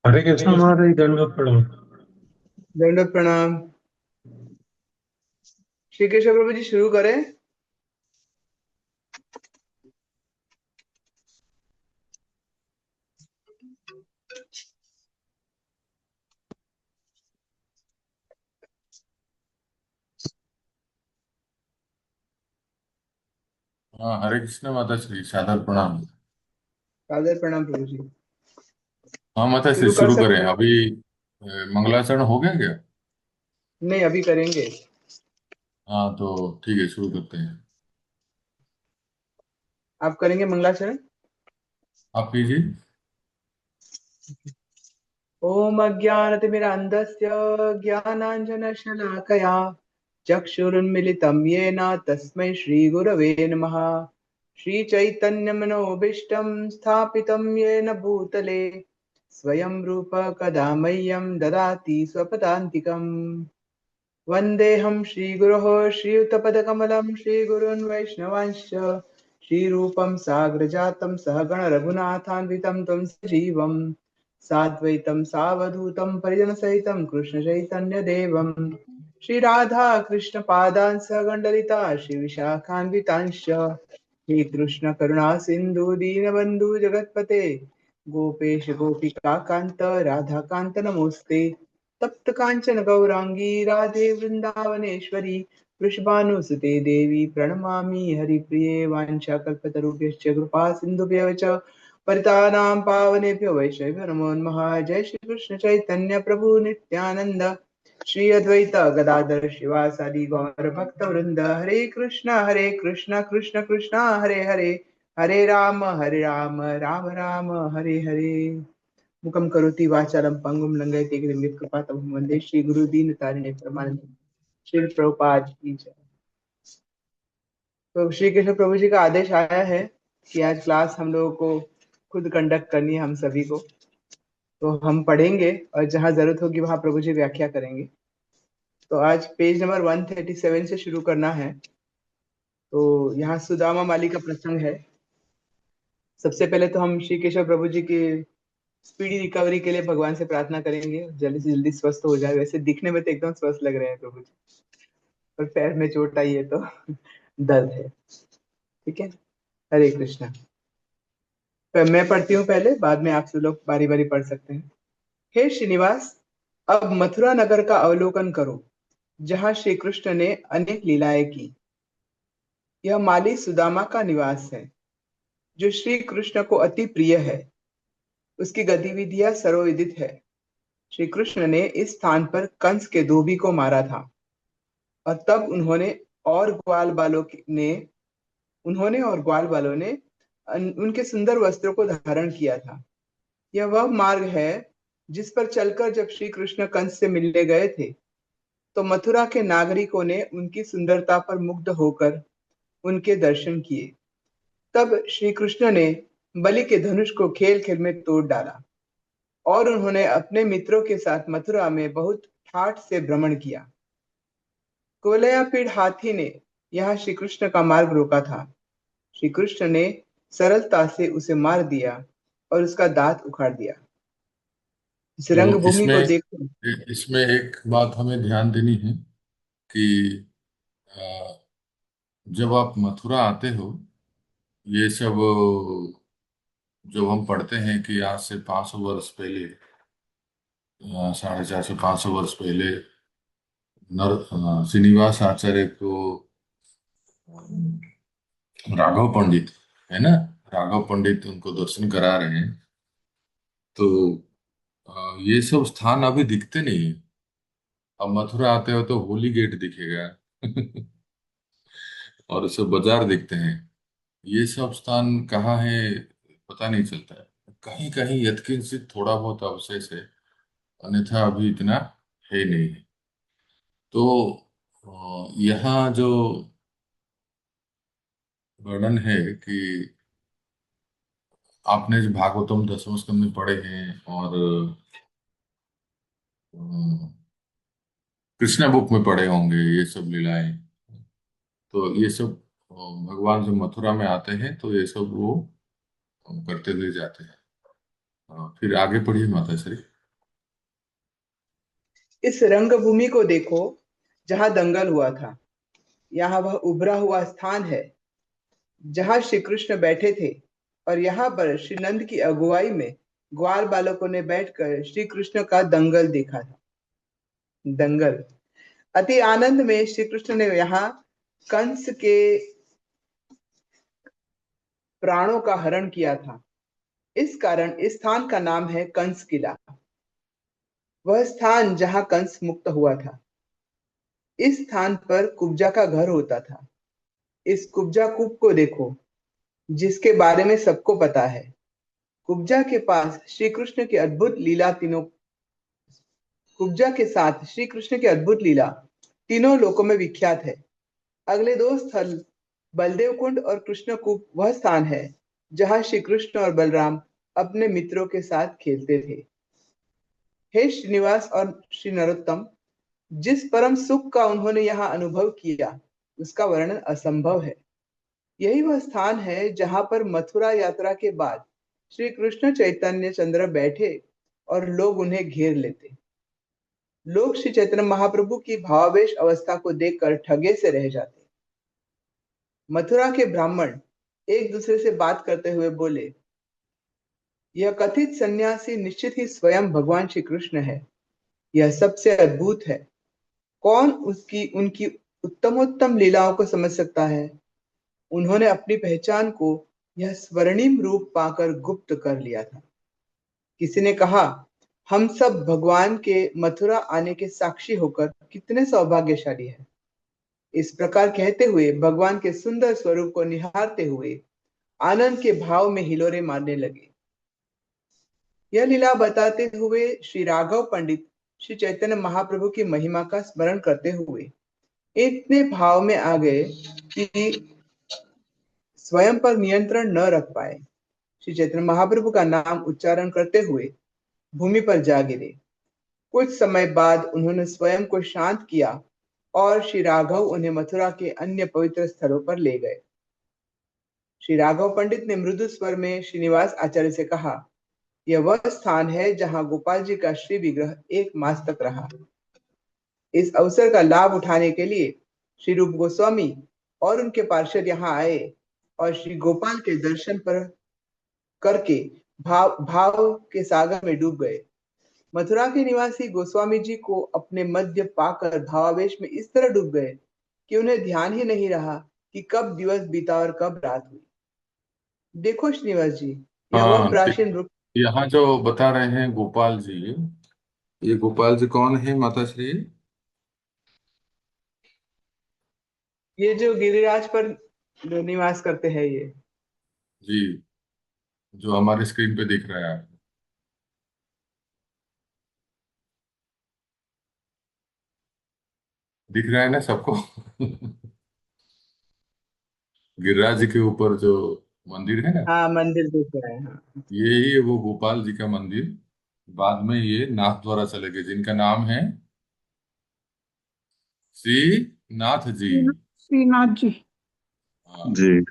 हरे कृष्ण महाराज, दंडवत प्रणाम। दंडवत प्रणाम। श्री केशव प्रभु जी शुरू करें। हाँ, हरे कृष्ण माता श्री, सादर प्रणाम। सादर प्रणाम प्रभु जी। हाँ माता श्री, शुरू कर शुरू करें सकते हैं। अभी। मंगलाचरण हो गया क्या? नहीं, अभी करेंगे। हाँ तो ठीक है, शुरू करते हैं। आप करेंगे मंगलाचरण। आप कीजिए। ओम अज्ञानतिमिरान्धस्य ज्ञानाञ्जनशलाकया चक्षुरुन्मिलितं येन तस्मै श्रीगुरवे नमः। श्रीचैतन्यमनोभीष्टं स्थापितं येन भूतले स्वयं रूप कदा मह्यं ददाति स्वपदान्तिकम्। वन्देऽहं श्रीगुरोः श्रीयुतपदकमलं श्रीगुरून् वैष्णवांश्च श्रीरूपं साग्रजातं सहगण रघुनाथान्वितं तं सजीवं साद्वैतं सावधूतं परिजनसहितं कृष्णचैतन्यदेवं श्रीराधा कृष्णपादान् सहगणललिता श्रीविशाखान्वितांश्च हे कृष्ण करुणा सिन्धु दीनबन्धु जगत्पते गोपेश गोपिका कान्त राधा कान्त नमोस्ते। तप्त कांचन गौरांगी राधे वृंदावनेश्वरी वृषभानुसुते देवी प्रणमामि हरिप्रिये वाञ्छाकल्पतरुभ्यश्च कृपा सिन्धुभ्यः च पतितानां पावनेभ्यो वैष्णवेभ्यो नमो नमः। जय श्री कृष्ण चैतन्य प्रभु नित्यानंद श्री अद्वैत गदाधर शिवासादि गौर भक्त वृंद। हरे कृष्ण कृष्ण कृष्ण हरे हरे, हरे राम राम राम हरे हरे। मुखं करोति वाचालं पंगुं लंघयति गिरिं कृपातमहं वन्दे श्रीगुरुदीनतारिणे परमानंद। श्री प्रभुपाद की जय। तो श्री कृष्ण प्रभु जी का आदेश आया है कि आज क्लास हम लोगों को खुद कंडक्ट करनी है, हम सभी को। तो हम पढ़ेंगे और जहाँ जरूरत होगी वहाँ प्रभु जी व्याख्या करेंगे। तो आज पेज नंबर 137 से शुरू करना है। तो यहाँ सुदामा माली का प्रसंग है। सबसे पहले तो हम श्री केशव प्रभु जी की स्पीडी रिकवरी के लिए भगवान से प्रार्थना करेंगे, जल्दी से जल्दी स्वस्थ हो जाए। वैसे दिखने में तो एकदम स्वस्थ लग रहे हैं प्रभु जी, पर पैर में चोट आई है तो दर्द है। ठीक है। हरे कृष्णा। तो मैं पढ़ती हूँ पहले, बाद में आप सब लोग बारी बारी पढ़ सकते हैं। हे श्रीनिवास, अब मथुरा नगर का अवलोकन करो, जहाँ श्री कृष्ण ने अनेक लीलाएं की। यह माली सुदामा का निवास है, जो श्री कृष्ण को अति प्रिय है। उसकी गतिविधियां सर्वविदित है। श्री कृष्ण ने इस स्थान पर कंस के धोबी को मारा था, और तब उन्होंने और ग्वाल बालों ने उनके सुंदर वस्त्रों को धारण किया था। यह वह मार्ग है जिस पर चलकर जब श्री कृष्ण कंस से मिलने गए थे, तो मथुरा के नागरिकों ने उनकी सुंदरता पर मुग्ध होकर उनके दर्शन किए। तब श्री कृष्ण ने बलि के धनुष को खेल खेल में तोड़ डाला, और उन्होंने अपने मित्रों के साथ मथुरा में बहुत ठाठ से भ्रमण किया। कुवलयापीड़ हाथी ने यहाँ श्री कृष्ण का मार्ग रोका था। श्री कृष्ण ने सरलता से उसे मार दिया और उसका दांत उखाड़ दिया। इस तो रंगभूमि को इसमें देखो। इसमें एक बात हमें ध्यान देनी है कि अ, जब आप मथुरा आते हो, ये सब जब हम पढ़ते हैं कि आज से 500 वर्ष पहले, 450 500 वर्ष पहले श्रीनिवास आचार्य को राघव पंडित, है ना, राघव पंडित उनको दर्शन करा रहे हैं। तो ये सब स्थान अभी दिखते नहीं है। अब मथुरा आते हो तो होली गेट दिखेगा और सब बाजार दिखते हैं। ये सब स्थान कहाँ है पता नहीं चलता है। कहीं कहीं यत्किंचित थोड़ा बहुत अवशेष है, अन्यथा अभी इतना है नहीं। तो यहाँ जो वर्णन है कि आपने जो भागवतम 10वें स्कंद में पढ़े हैं और कृष्णा बुक में पढ़े होंगे ये सब लीलाएं। तो ये सब भगवान जब मथुरा में आते हैं तो ये सब वो करते हुए जाते हैं। फिर आगे पढ़िए माता श्री। इस रंगभूमि को देखो जहां दंगल हुआ था। यहाँ वह उभरा हुआ स्थान है जहां श्री कृष्ण बैठे थे, और यहाँ पर श्री नंद की अगुवाई में ग्वाल बालकों ने बैठकर श्री कृष्ण का दंगल देखा था। दंगल। अति आनंद में श्री कृष्ण ने यहाँ कंस के प्राणों का हरण किया था। इस कारण इस स्थान का नाम है कंस किला, वह स्थान जहां कंस मुक्त हुआ था। इस स्थान पर कुब्जा का घर होता था। इस कुब्जा कूप को देखो जिसके बारे में सबको पता है। कुब्जा के पास श्री कृष्ण की अद्भुत लीला तीनों कुब्जा के साथ श्री कृष्ण की अद्भुत लीला तीनों लोकों में विख्यात है। अगले दो स्थल बलदेव कुंड और कृष्ण कूप वह स्थान है जहां श्री कृष्ण और बलराम अपने मित्रों के साथ खेलते थे। हे श्रीनिवास और श्री नरोत्तम, जिस परम सुख का उन्होंने यहाँ अनुभव किया उसका वर्णन असंभव है। यही वह स्थान है जहां पर मथुरा यात्रा के बाद श्री कृष्ण चैतन्य चंद्र बैठे और लोग उन्हें घेर लेते। लोग श्री चैतन्य महाप्रभु की भावावेश अवस्था को देखकर ठगे से रह जाते। मथुरा के ब्राह्मण एक दूसरे से बात करते हुए बोले, यह कथित सन्यासी निश्चित ही स्वयं भगवान श्री कृष्ण है। यह सबसे अद्भुत है। कौन उसकी उनकी उत्तमोत्तम लीलाओं को समझ सकता है। उन्होंने अपनी पहचान को यह स्वर्णिम रूप पाकर गुप्त कर लिया था। किसी ने कहा, हम सब भगवान के मथुरा आने के साक्षी होकर कितने सौभाग्यशाली हैं। इस प्रकार कहते हुए भगवान के सुंदर स्वरूप को निहारते हुए आनंद के भाव में हिलोरे मारने लगे। यह लीला बताते हुए श्री राघव पंडित श्री चैतन्य महाप्रभु की महिमा का स्मरण करते हुए इतने भाव में आ गए कि स्वयं पर नियंत्रण न रख पाए। श्री चैतन्य महाप्रभु का नाम उच्चारण करते हुए भूमि पर जा गिरे। कुछ समय बाद उन्होंने स्वयं को शांत किया और श्री राघव उन्हें मथुरा के अन्य पवित्र स्थलों पर ले गए। श्री राघव पंडित ने मृदु स्वर में श्रीनिवास आचार्य से कहा, यह वह स्थान है जहां गोपाल जी का श्री विग्रह 1 मास तक रहा। इस अवसर का लाभ उठाने के लिए श्री रूप गोस्वामी और उनके पार्षद यहाँ आए और श्री गोपाल के दर्शन पर करके भाव भाव के सागर में डूब गए। मथुरा के निवासी गोस्वामी जी को अपने मध्य पाकर भावावेश में इस तरह डूब गए कि उन्हें ध्यान ही नहीं रहा कि कब दिवस बीता और कब रात हुई। देखो श्रीनिवास जी, यह वह हाँ, ठीक। प्राचीन रूप। यहाँ जो बता रहे हैं गोपाल जी, ये गोपाल जी कौन है माता श्री? ये जो गिरिराज पर जो निवास करते हैं ये। जी, जो हमारे स्क्रीन पे दिख रहा है। दिख रहा है ना सबको? गिरिराज जी के ऊपर जो मंदिर है ना, हाँ, मंदिर दिख रहा है, हाँ। यही है वो गोपाल जी का मंदिर। बाद में ये नाथ द्वारा चले गए, जिनका नाम है श्री नाथ जी। श्रीनाथ जी। हाँ, जी।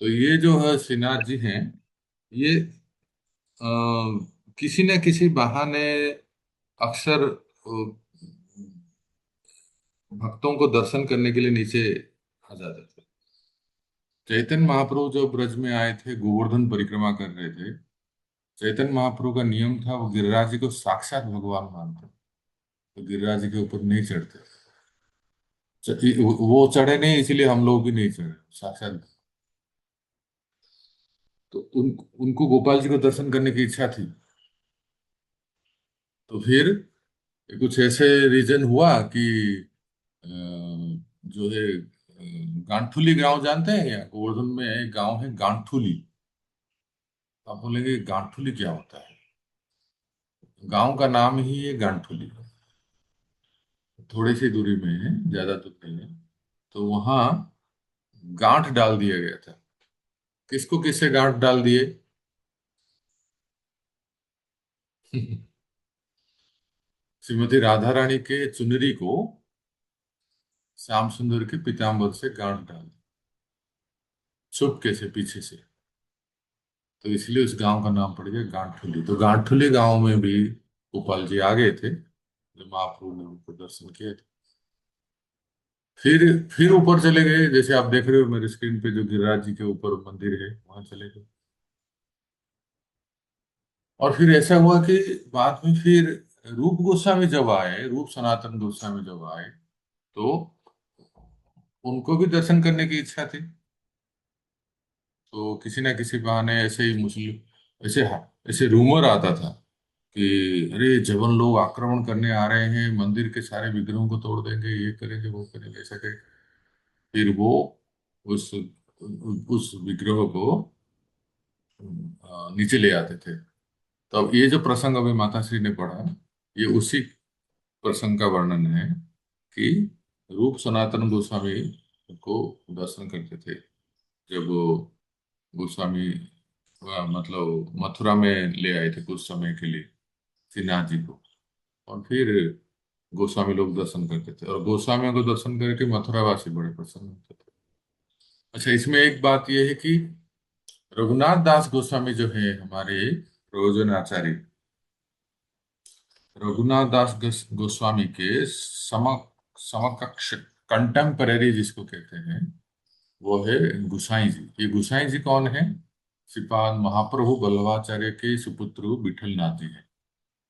तो ये जो है श्रीनाथ जी हैं, ये अ, किसी न किसी बहाने अक्सर भक्तों को दर्शन करने के लिए नीचे आ जाते थे। चैतन्य महाप्रभु जब ब्रज में आए थे, गोवर्धन परिक्रमा कर रहे थे, चैतन्य महाप्रभु का नियम था वो गिरिराज जी को साक्षात भगवान मानते, तो गिरिराज जी के ऊपर नहीं चढ़ते। वो चढ़े नहीं, इसलिए हम लोग भी नहीं चढ़े साक्षात। तो उनको गोपाल जी को दर्शन करने की इच्छा थी। तो फिर कुछ ऐसे रीजन हुआ कि अ, जो है गांठुली गांव जानते हैं, या गोवर्धन में एक गांव है गांठुली। आप बोलेंगे गांठुली क्या होता है? गांव का नाम ही है गांठुली। थोड़ी सी दूरी में है, ज्यादा दूर नहीं है। तो वहां गांठ डाल दिया गया था। किसको किससे गांठ डाल दिए? श्रीमती राधा रानी के चुनरी को श्याम सुंदर के पीताम्बर से गांठ डाल दी, चुपके से पीछे से। तो इसलिए उस गांव का नाम पड़ गया गांठुली। तो गांठुली गांव में भी गोपाल जी आ गए थे। जब महाप्रभु ने उनको दर्शन किए थे। फिर फिर ऊपर चले गए, जैसे आप देख रहे हो मेरे स्क्रीन पे जो गिरिराज जी के ऊपर मंदिर है, वहां चले गए। और फिर ऐसा हुआ कि बाद में फिर रूप गोस्वामी जब आए, रूप सनातन गोस्वामी जब आए, तो उनको भी दर्शन करने की इच्छा थी। तो किसी ना किसी बहाने ऐसे ही मुस्लिम, ऐसे, हाँ, ऐसे रूमर आता था कि अरे जबन लोग आक्रमण करने आ रहे हैं, मंदिर के सारे विग्रहों को तोड़ देंगे, ये करेंगे वो करेंगे, ऐसा करेंगे। फिर वो उस उस विग्रह को नीचे ले आते थे। तो अब ये जो प्रसंग अभी माता श्री ने पढ़ा, ये उसी प्रसंग का वर्णन है कि रूप सनातन गोस्वामी को दर्शन करते थे जब वो गोस्वामी मतलब मथुरा में ले आए थे कुछ समय के लिए श्रीनाथ जी को। और फिर गोस्वामी लोग दर्शन करते थे, और गोस्वामियों को दर्शन करके मथुरावासी बड़े प्रसन्न होते थे। अच्छा, इसमें एक बात यह है कि रघुनाथ दास गोस्वामी जो है हमारे प्रयोजन आचार्य, रघुनाथ दास गोस्वामी के समकक्ष, कंटेम्पररी जिसको कहते हैं, वो है गुसाई जी। ये गुसाई जी कौन है? श्रीपाद महाप्रभु बल्लभाचार्य के सुपुत्र विठल नाथ जी हैं।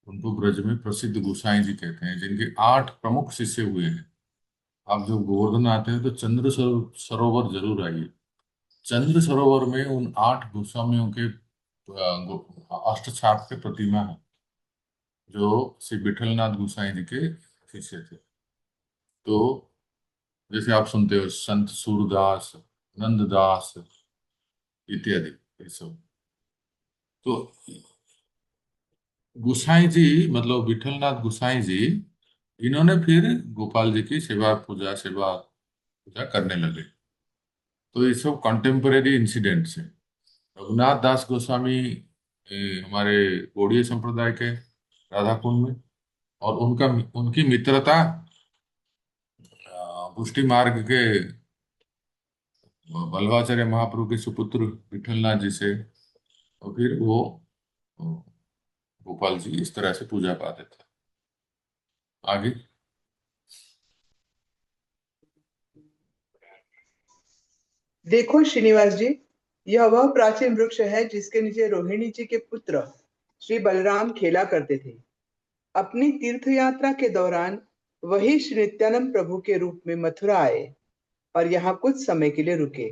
उनको ब्रज में प्रसिद्ध गुसाई जी कहते हैं, जिनके 8 प्रमुख शिष्य हुए हैं। आप जब गोवर्धन आते हैं तो चंद्र सरोवर जरूर आइए। चंद्र सरोवर में उन 8 गोस्वामियों के अष्टछाप के प्रतिमा है, जो श्री विठलनाथ गोसाई जी के शिष्य थे। तो जैसे आप सुनते हो संत सूरदास, नंददास इत्यादि, ये सब। तो गोसाई जी, मतलब विठलनाथ गोसाई जी, इन्होंने फिर गोपाल जी की सेवा पूजा करने लगे। तो ये सब कंटेम्परेरी इंसिडेंट्स हैं। रघुनाथ दास गोस्वामी हमारे गौड़ीय संप्रदाय के राधा कुंड में, और उनका उनकी मित्रता पुष्टि मार्ग के बल्लभाचार्य महाप्रभु के सुपुत्र विठलनाथ जी से। और फिर वो अ, गोपाल जी इस तरह से पूजा पाते थे। आगे। देखो श्रीनिवास जी, यह वह प्राचीन वृक्ष है जिसके नीचे रोहिणी जी के पुत्र श्री बलराम खेला करते थे। अपनी तीर्थ यात्रा के दौरान वही श्री नित्यानंद प्रभु के रूप में मथुरा आए और यहाँ कुछ समय के लिए रुके।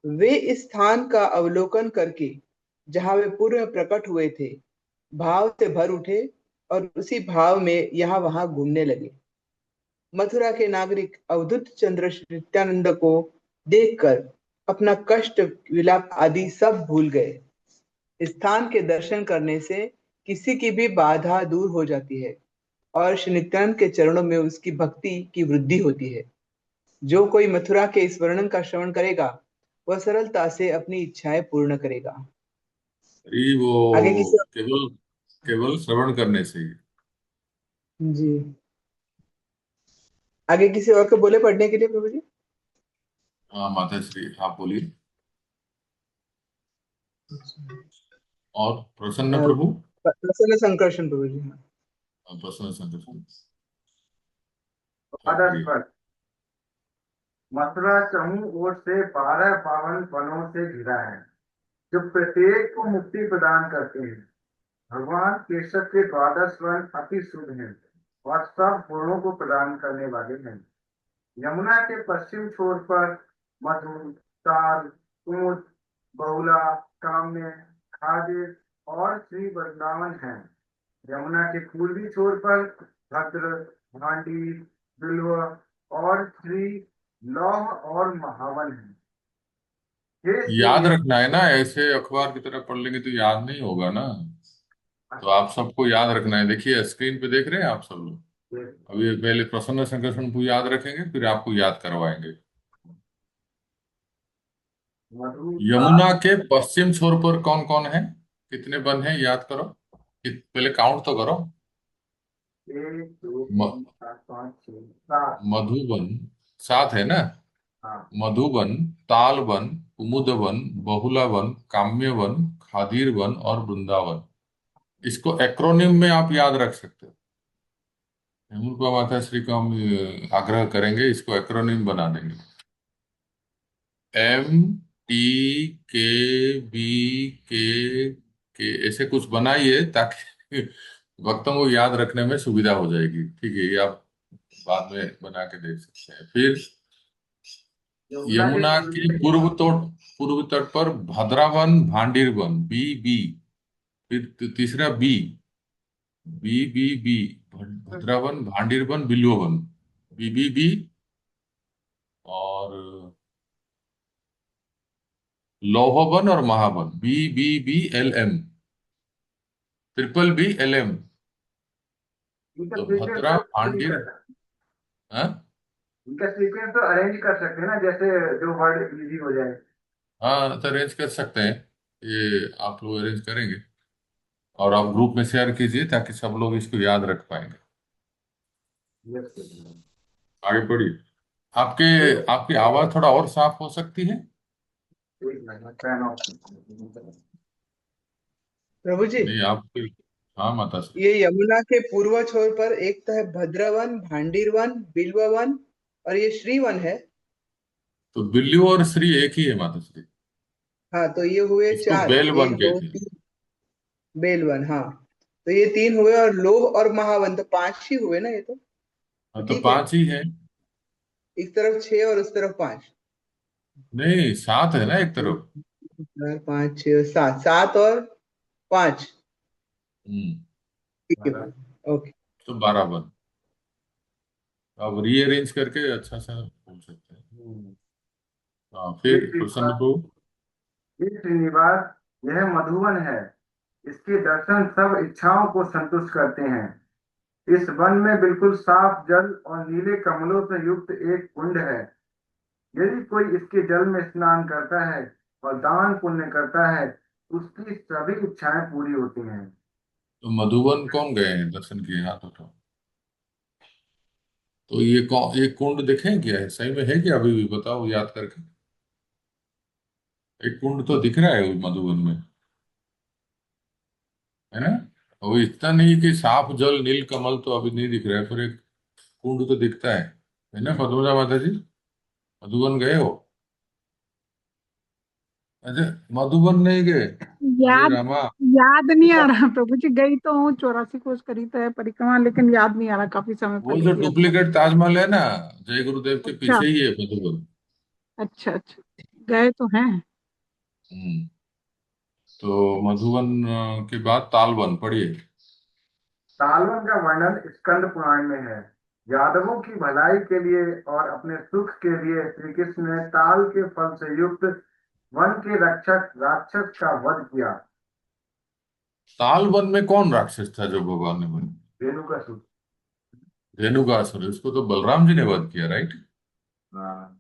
वे इस स्थान का अवलोकन करके, जहाँ वे पूर्व में प्रकट हुए थे, भाव से भर उठे और उसी भाव में यहाँ वहां घूमने लगे। मथुरा के नागरिक अवधूत चंद्र श्री नित्यानंद को देखकर अपना कष्ट, विलाप आदि सब भूल गए। स्थान के दर्शन करने से किसी की भी बाधा दूर हो जाती है और श्री नित्यानंद के चरणों में उसकी भक्ति की वृद्धि होती है। जो कोई मथुरा के इस वर्णन का श्रवण करेगा, वह सरलता से अपनी इच्छाएं पूर्ण करेगा। अरे वो आगे किसी केवल केवल श्रवण करने से ही। जी, आगे किसी और को बोले पढ़ने के लिए प्रभु जी। हाँ माता श्री, आप बोलिए। और प्रसन्न प्रभु। प्रसन्न संकर्षण प्रभु जी, हाँ। प्रसन्न संतोष। आप आदर्श पढ़िए। पर मथुरा चहुं ओर से 12 पावन वनों से घिरा है, जो प्रत्येक को मुक्ति प्रदान करते हैं। भगवान केशव के 12 वन अति शुभ हैं और सब गुणों को प्रदान करने वाले हैं। यमुना के पश्चिम छोर पर मधु, ताल, कुमुद, बहुला, काम्य, खादिर और श्री वृंदावन है। यमुना के पूर्वी छोर पर भद्र, भांडी, बिल्व और श्री लौह और महावन है। हे श्री याद रखना है ना, ऐसे अखबार की तरह पढ़ लेंगे तो याद नहीं होगा ना। तो आप सबको याद रखना है। देखिए स्क्रीन पे देख रहे हैं आप सब लोग। अभी पहले प्रसन्न संकर्षण को याद रखेंगे, फिर आपको याद करवाएंगे। मधु का यमुना के पश्चिम छोर पर कौन कौन है, कितने वन है, याद करो। पहले काउंट तो करो। 1 2 3 4 5 6 7। मधुबन 7 है ना? हाँ। मधुबन, तालवन, कुमुदवन, बहुलावन, काम्यवन, खादीरवन और वृंदावन। इसको एक्रोनिम में आप याद रख सकते हो। हेमुलपा माता श्री को हम आग्रह करेंगे, इसको एक्रोनिम बना देंगे। MTKBK ऐसे कुछ बनाइए ताकि भक्तों को याद रखने में सुविधा हो जाएगी। ठीक है, ये आप बाद में बना के देख सकते हैं। फिर यमुना के यमुना की पूर्व तट पर भद्रावन भांडीर वन, BB। फिर तीसरा बी भद्रावन भांडीर वन बिल्व वन, BBB। और लौह वन और महावन, BBBLM, BBBLM। इनका तो सीक्वेंस भद्रा तो अरेंज भांडीर, कर सकते हाँ। इनका सीक्वेंस तो अरेंज कर सकते हैं ना, जैसे जो वर्ड इजी हो जाए। हाँ तो अरेंज कर सकते हैं, ये आप लोग अरेंज करेंगे और आप ग्रुप में शेयर कीजिए ताकि सब लोग इसको याद रख पाएंगे। यस। आगे बढ़िए। आपके तो आपकी आवाज थोड़ा और साफ हो सकती है। एक मिनट, फैन ऑफ। प्रभु जी, नहीं आपके, हाँ माता श्री। ये यमुना के पूर्व छोर पर एक तो है भद्रवन, भांडीरवन, बिल्ववन, और ये श्रीवन है। तो बिल्लू और श्री एक ही है माता श्री। हाँ, तो ये हुए इसको चार, बेल वन एक दो कहते हैं। तीन। बेलवन, हाँ। तो ये तीन हुए, और लोह और महावन तो पांच ही हुए ना ये तो। हाँ तो ठीक है, पांच ही है। एक तरफ छह और उस तरफ पांच। नहीं, सात है ना एक तरफ। चार पाँच छह सात, सात और पांच। हम्म। ठीक है भाई। ओके। तो 12 बन। अब रीअरेंज करके अच्छा सा बोल सकते हैं। हाँ, ये फिर क्वेश्चन श्रीनिवास, नंबर। ये श्रीनिवास, यह मधुवन है। इसके दर्शन सब इच्छाओं को संतुष्ट करते हैं। इस वन में बिल्कुल साफ जल और नीले कमलों से युक्त एक कुंड है। यदि कोई इसके जल में स्नान करता है और दान पुण्य करता है, उसकी सभी इच्छाएं पूरी होती हैं। तो मधुबन कौन गए हैं दर्शन किए, हाथ उठाओ। तो ये कौन, ये कुंड देखें क्या है, सही में है क्या, अभी भी बताओ याद करके। एक कुंड तो दिख रहा है मधुबन में, है ना। वो इतना नहीं कि साफ जल नील कमल तो अभी नहीं दिख रहा है, पर एक कुंड तो दिखता है ना पद्मजा माता जी। मधुबन गए हो? अच्छा, मधुबन नहीं गए। अरे याद रामा। याद नहीं आ रहा प्रभु जी। गई तो हूँ, 84 कोस करी तो है परिक्रमा, लेकिन याद नहीं आ रहा, काफी समय वो पहले जो किया था। डुप्लीकेट ताजमहल है ना, जय गुरुदेव के अच्छा पीछे ही है मधुबन। अच्छा अच्छा, गए तो हैं। हम्म। तो मधुबन के बाद तालवन पढ़िए। तालवन का वर्णन स्कंद पुराण में है। यादवों की भलाई के लिए और अपने सुख के लिए श्री कृष्ण ने ताल के फल से युक्त वन के रक्षक राक्षस का वध किया। तालवन में कौन राक्षस था जो भगवान ने बना? रेणु का सुख। धेनुकासुर, उसको तो बलराम जी ने वध किया, राइट। हाँ।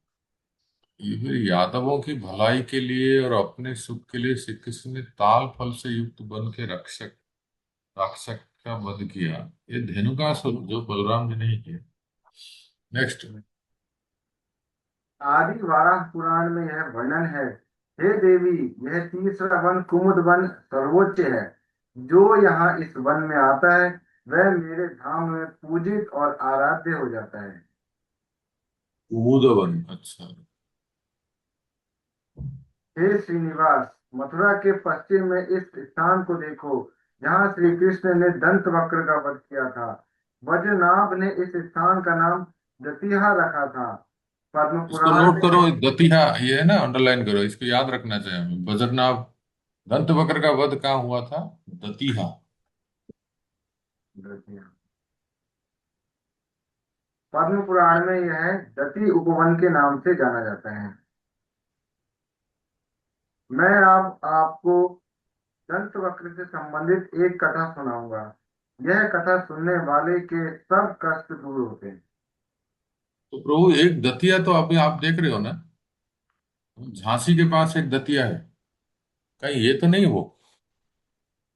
ये फिर यादवों की भलाई के लिए और अपने सुख के लिए श्री कृष्ण ने ताल फल से युक्त वन के रक्षक राक्षस का वध किया। ये धेनुकासुर जो बलराम जी ने ही किया। नेक्स्ट। आदि वाराह पुराण में यह वर्णन है। हे देवी, यह तीसरा वन कुमुद वन सर्वोच्च है। जो यहाँ इस वन में आता है, वह मेरे धाम में पूजित और आराध्य हो जाता है। कुमुदवन, अच्छा। हे श्रीनिवास, मथुरा के पश्चिम में इस स्थान को देखो, जहाँ श्री कृष्ण ने दंत वक्र का वध किया था। वज्रनाभ ने इस स्थान का नाम दतिहा रखा था। पद्म इसको पुराण नोट में करो, दतिया ये है ना, अंडरलाइन करो, इसको याद रखना चाहिए हमें। बजरनाभ दंत वक्र का वध कहाँ हुआ था? दतिया। पद्म पुराण में यह दति उपवन के नाम से जाना जाता है। मैं अब आपको दंत वक्र से संबंधित एक कथा सुनाऊंगा। यह कथा सुनने वाले के सब कष्ट दूर होते हैं। तो प्रभु एक दतिया तो अभी आप देख रहे हो ना, झांसी के पास एक दतिया है, कहीं ये तो नहीं वो?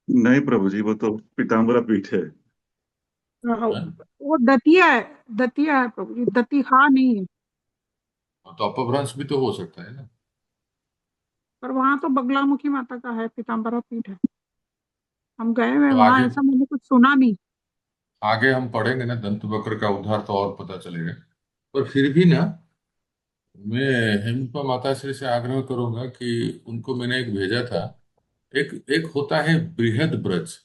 नहीं प्रभु जी, वो तो पीताम्बरा पीठ है। हाँ, है? वो दतिया है। दतिया है प्रभु जी, दतिहा नहीं है। तो अपभ्रंश भी तो हो सकता है ना। पर वहां तो बगलामुखी माता का है, पीताम्बरा पीठ है। हम गए हुए तो वहां, आगे, ऐसा मैंने कुछ सुना नहीं। आगे हम पढ़ेंगे ना दंत वक्र का उद्धार तो और पता चलेगा। पर फिर भी ना, मैं हेमपा माता श्री से आग्रह करूंगा कि उनको मैंने एक भेजा था। एक एक होता है बृहद ब्रज,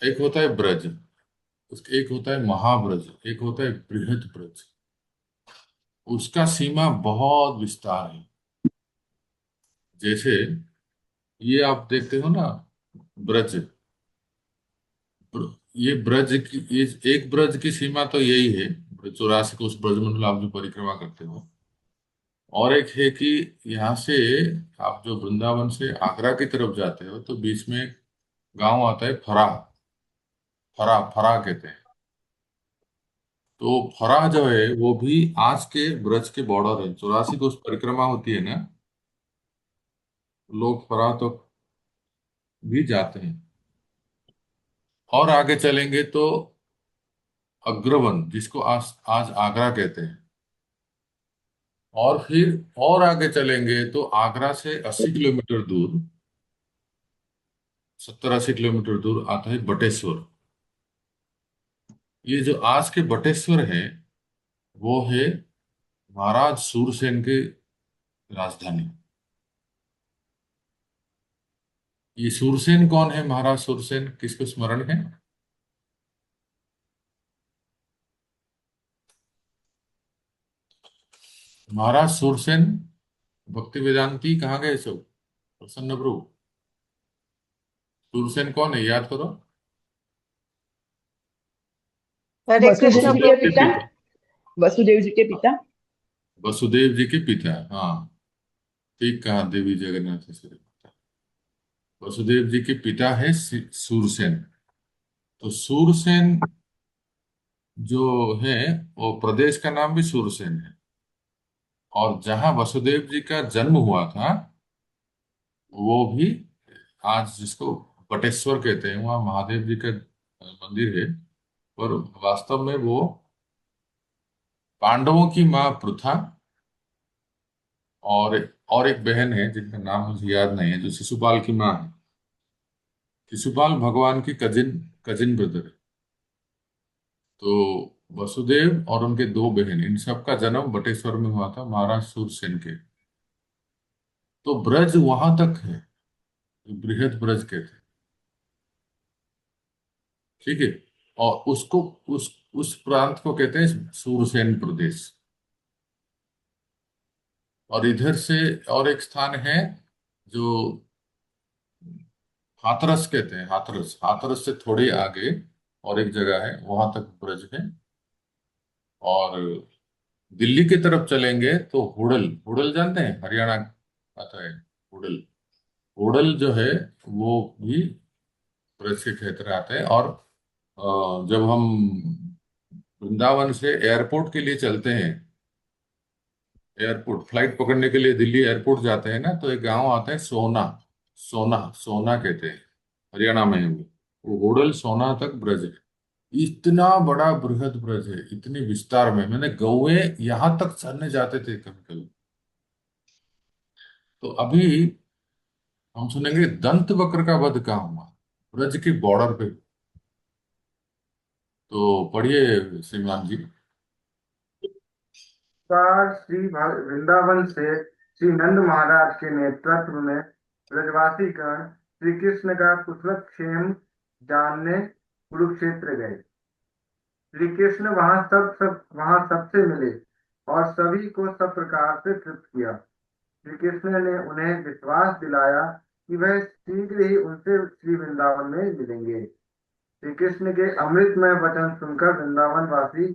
एक होता है ब्रज, उसके एक होता है महाब्रज, एक होता है बृहद ब्रज। उसका सीमा बहुत विस्तार है। जैसे ये आप देखते हो ना, ब्रज, ये ब्रज की, ये एक ब्रज की सीमा तो यही है, 84 कोस ब्रजमंडल आप जो परिक्रमा करते हो। और एक है कि यहाँ से आप जो वृंदावन से आगरा की तरफ जाते हो तो बीच में गांव आता है फरा, फरा फरा कहते हैं। तो फरा जो है वो भी आज के ब्रज के बॉर्डर है। 84 कोस परिक्रमा होती है ना, लोग फरा तो भी जाते हैं। और आगे चलेंगे तो अग्रवन, जिसको आज आज आगरा कहते हैं। और फिर और आगे चलेंगे तो आगरा से 80 किलोमीटर दूर, 70-80 किलोमीटर दूर आता है बटेश्वर। ये जो आज के बटेश्वर है वो है महाराज सूरसेन की राजधानी। ये सूरसेन कौन है? महाराज सूरसेन किसको स्मरण है? महाराज सूरसेन भक्ति वेदांती कहाँ गए सब? प्रसन्न प्रभु, सूरसेन कौन है याद करो। हरे कृष्ण वसुदेव जी के वसुदेव के प्रभु। पिता, पिता, वसुदेव जी के पिता। वसुदेव जी के पिता, हाँ ठीक कहा, देवी जगन्नाथ से पिता। वसुदेव जी के पिता है सूरसेन। तो सूरसेन जो है वो प्रदेश का नाम भी सूरसेन है। और जहां वसुदेव जी का जन्म हुआ था वो भी आज जिसको बटेश्वर कहते हैं, वहाँ महादेव जी का मंदिर है। पर वास्तव में वो पांडवों की माँ पृथा और एक बहन है जिनका नाम मुझे याद नहीं है, जो शिशुपाल की माँ है। शिशुपाल भगवान की कजिन कजिन ब्रदर है। तो वसुदेव और उनके दो बहन, इन सब का जन्म बटेश्वर में हुआ था महाराज सूरसेन के। तो ब्रज वहां तक है, बृहद ब्रज कहते हैं। ठीक है। और उसको उस प्रांत को कहते हैं सूरसेन प्रदेश। और इधर से और एक स्थान है जो हाथरस कहते हैं। हाथरस, हाथरस से थोड़े आगे और एक जगह है, वहां तक ब्रज है। और दिल्ली की तरफ चलेंगे तो हुडल, हुडल जानते हैं, हरियाणा आता है हुडल। हुडल जो है वो भी ब्रज के क्षेत्र आते हैं। और जब हम वृंदावन से एयरपोर्ट के लिए चलते हैं, एयरपोर्ट फ्लाइट पकड़ने के लिए दिल्ली एयरपोर्ट जाते हैं ना, तो एक गांव आता है सोना, सोना सोना कहते हैं, हरियाणा में है वो होडल सोना तक ब्रज है। इतना बड़ा बृहद ब्रज है, इतने विस्तार में, मैंने गौए यहां तक चलने जाते थे कभी कभी। तो अभी हम सुनेंगे दंत वक्र का वध कहाँ हुआ, ब्रज के बॉर्डर पे। तो पढ़िए श्रीमान जी। सार वृंदावन से श्री नंद महाराज के नेतृत्व में ब्रजवासी गण श्री कृष्ण का कुशलक्षेम जानने कुरुक्षेत्र गए। श्री कृष्ण वहां सबसे मिले और सभी को सब प्रकार से तृप्त किया। श्री कृष्ण ने उन्हें विश्वास दिलाया कि वह शीघ्र ही उनसे श्री वृंदावन में मिलेंगे। श्री कृष्ण के अमृतमय वचन सुनकर वृंदावन वासी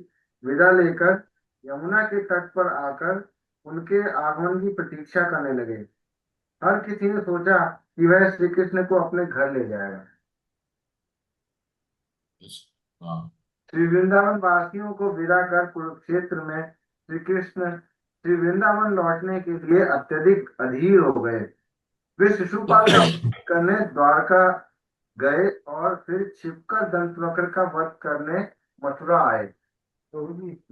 विदा लेकर यमुना के तट पर आकर उनके आगमन की प्रतीक्षा करने लगे। हर किसी ने सोचा कि वह श्री कृष्ण को अपने घर ले जाएगा। हाँ। श्री वृंदावन वासियों को विदा कर कुरुक्षेत्र में श्री कृष्ण श्री वृंदावन लौटने के लिए अत्यधिक अधीर हो गए। वे शिशुपाल का वध करने द्वारका गए और फिर छिपकर दंतवक्र का वध करने मथुरा आए। तो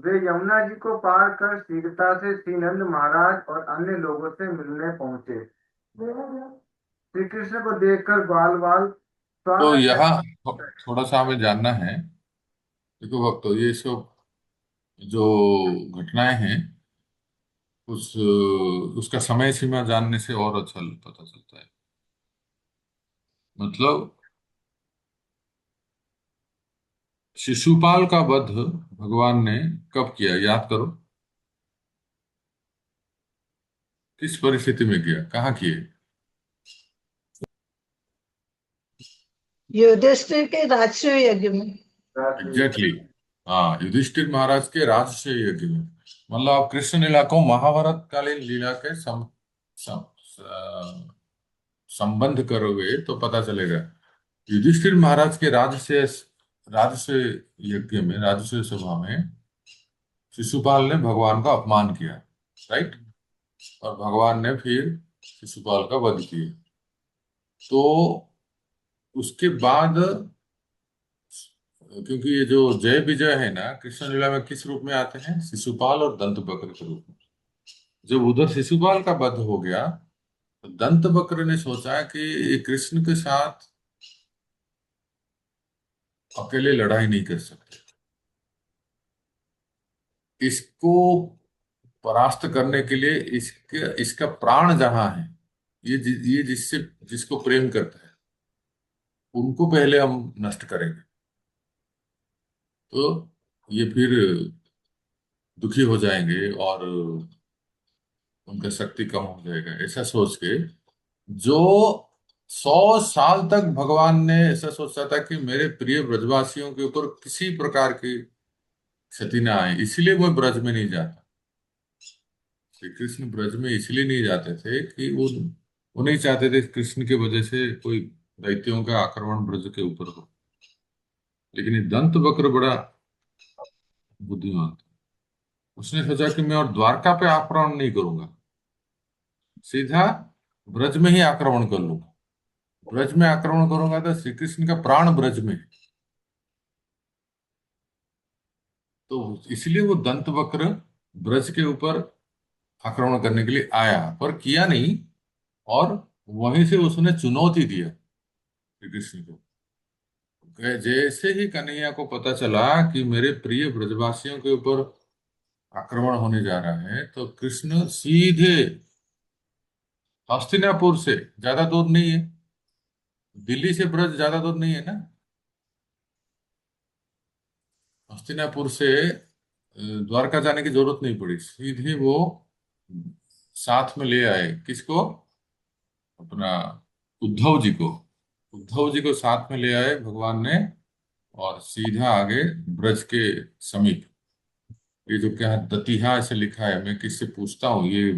वे यमुना जी को पार कर शीघ्रता से श्री नंद महाराज और अन्य लोगों से मिलने पहुंचे। श्री कृष्ण को देखकर ग्वाल बाल तो स्वर्ण यहाँ थोड़ा सा हमें जानना है। देखो भक्तों, ये सब जो घटनाएं हैं, उसका समय सीमा जानने से और अच्छा पता चलता है। मतलब शिशुपाल का वध भगवान ने कब किया, याद करो। किस परिस्थिति में किया, कहाँ किए? युधिष्ठिर के राजसूय यज्ञ में। Exactly exactly। हाँ, युधिष्ठिर महाराज के राजसूय यज्ञ में। मतलब आप कृष्ण लीला को महाभारत कालीन लीला के सम, संबंध करोगे तो पता चलेगा। युधिष्ठिर महाराज के राजसूय यज्ञ में, राजसूय सभा में शिशुपाल ने भगवान का अपमान किया, राइट। और भगवान ने फिर शिशुपाल का वध किया। तो उसके बाद, क्योंकि ये जो जय विजय है ना, कृष्ण लीला में किस रूप में आते हैं? शिशुपाल और दंत बक्र के रूप में। जब उधर शिशुपाल का वध हो गया तो दंत बक्र ने सोचा कि ये कृष्ण के साथ अकेले लड़ाई नहीं कर सकते, इसको परास्त करने के लिए इसके इसका प्राण जहां है, ये जिससे जिसको प्रेम करता है, उनको पहले हम नष्ट करेंगे, तो ये फिर दुखी हो जाएंगे और उनका शक्ति कम हो जाएगा। ऐसा सोच के, जो 100 साल तक भगवान ने ऐसा सोचा था कि मेरे प्रिय ब्रजवासियों के ऊपर किसी प्रकार की क्षति ना आए, इसलिए वो ब्रज में नहीं जाता। श्री कृष्ण ब्रज में इसलिए नहीं जाते थे कि वो नहीं चाहते थे कृष्ण की वजह से कोई दैत्यों का आक्रमण ब्रज के ऊपर हो। लेकिन ये दंत वक्र बड़ा बुद्धिमान था। उसने सोचा कि मैं और द्वारका पे आक्रमण नहीं करूंगा, सीधा ब्रज में ही आक्रमण कर लूंगा। ब्रज में आक्रमण करूंगा तो श्री कृष्ण का प्राण ब्रज में है। तो इसलिए वो दंत वक्र ब्रज के ऊपर आक्रमण करने के लिए आया, पर किया नहीं। और वहीं से उसने चुनौती दिया श्री कृष्ण को। जैसे ही कन्हैया को पता चला कि मेरे प्रिय ब्रजवासियों के ऊपर आक्रमण होने जा रहा है, तो कृष्ण सीधे हस्तिनापुर से, ज्यादा दूर नहीं है, दिल्ली से ब्रज ज्यादा दूर नहीं है ना, हस्तिनापुर से द्वारका जाने की जरूरत नहीं पड़ी। सीधे वो साथ में ले आए, किसको? अपना उद्धव जी को। उद्धव जी को साथ में ले आए भगवान ने, और सीधा आगे ब्रज के समीप। ये जो क्या दतिया ऐसे लिखा है, मैं किससे पूछता हूँ, ये